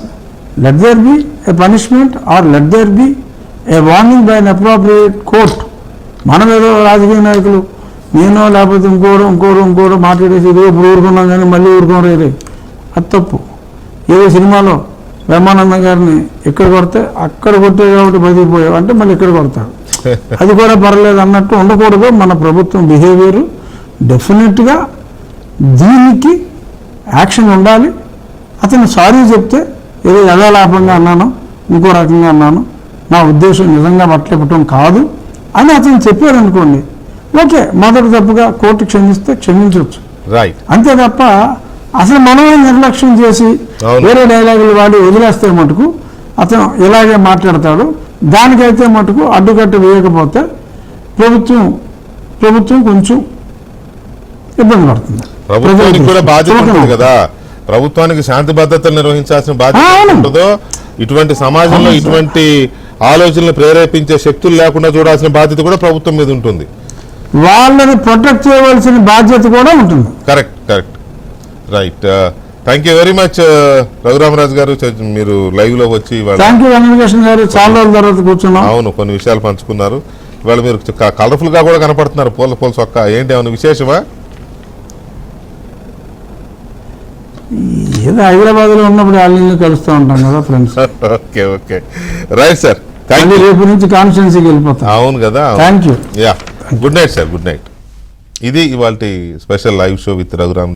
[SPEAKER 2] let there be a punishment or let there be a warning by an appropriate court. మనం ఏదో రాజకీయ నాయకులు నేనో లేకపోతే ఇంకోరు మాట్లాడేసి ఇదో ఇప్పుడు ఊరుకున్నాం కానీ మళ్ళీ ఊరుకోరే, అది తప్పు. ఏదో సినిమాలో బ్రహ్మానందం గారిని ఇక్కడ కొడితే అక్కడ కొట్టే కాబట్టి బతికిపోయావు అంటే మళ్ళీ ఇక్కడ కొడతాడు, అది కూడా పర్లేదు అన్నట్టు ఉండకూడదు మన ప్రభుత్వం బిహేవియర్. డెఫినెట్గా దీనికి యాక్షన్ ఉండాలి. అతను సారీ చెప్తే ఏదో యథాలాపంగా అన్నాను, ఇంకో రకంగా అన్నాను, నా ఉద్దేశం నిజంగా బట్టలిప్పటం కాదు అని అతను చెప్పారు అనుకోండి, ఓకే, మొదటి తప్పుగా కోర్టు క్షమిస్తే క్షమించవచ్చు. అంతే తప్ప అసలు మనమే నిర్లక్ష్యం చేసి వేరే డైలాగులు వాడి వదిలేస్తే మటుకు అతను ఇలాగే మాట్లాడతాడు. దానికైతే మటుకు అడ్డుకట్ట వేయకపోతే ప్రభుత్వం కొంచెం ఇబ్బంది పడుతుంది.
[SPEAKER 1] ప్రభుత్వానికి కూడా బాధ్యత ఉంటుంది కదా, ప్రభుత్వానికి శాంతి భద్రతలు నిర్వహించాల్సిన బాధ్యత ఉంటుందో, ఇటువంటి సమాజంలో ఇటువంటి ఆలోచనలు ప్రేరేపించే శక్తులు లేకుండా చూడాల్సిన బాధ్యత కూడా ప్రభుత్వం మీద ఉంటుంది.
[SPEAKER 2] వాళ్ళని ప్రొటెక్ట్ చేయవలసిన బాధ్యత కూడా ఉంటుంది.
[SPEAKER 1] Correct. Right. Thank you very much Raghuramaraju గారు. మీరు లైవ్ లో వచ్చి ఇవాళ
[SPEAKER 2] థ్యాంక్ యూ వెంకటకృష్ణ గారు, చాలా రోజుల తర్వాత కూర్చున్నాం.
[SPEAKER 1] అవును, కొన్ని విషయాలు పంచుకున్నారు. ఇవాళ మీరు కలర్ఫుల్ గా కూడా కనపడుతున్నారు, పూల సొక్క. ఏంటి ఏమైనా విశేషమా?
[SPEAKER 2] ఏదో హైదరాబాద్ లో ఉన్నప్పుడు వాళ్ళని కలుస్తూ ఉంటాం కదా friends.
[SPEAKER 1] Okay okay, right sir.
[SPEAKER 2] మళ్ళీ రేపు నుంచి కాన్స్టిట్యున్సీకి వెళ్ళిపోతాం.
[SPEAKER 1] అవును కదా.
[SPEAKER 2] Thank you.
[SPEAKER 1] Yeah, good night sir, good night. ఇది ఇవాళ special live show with Raghuram.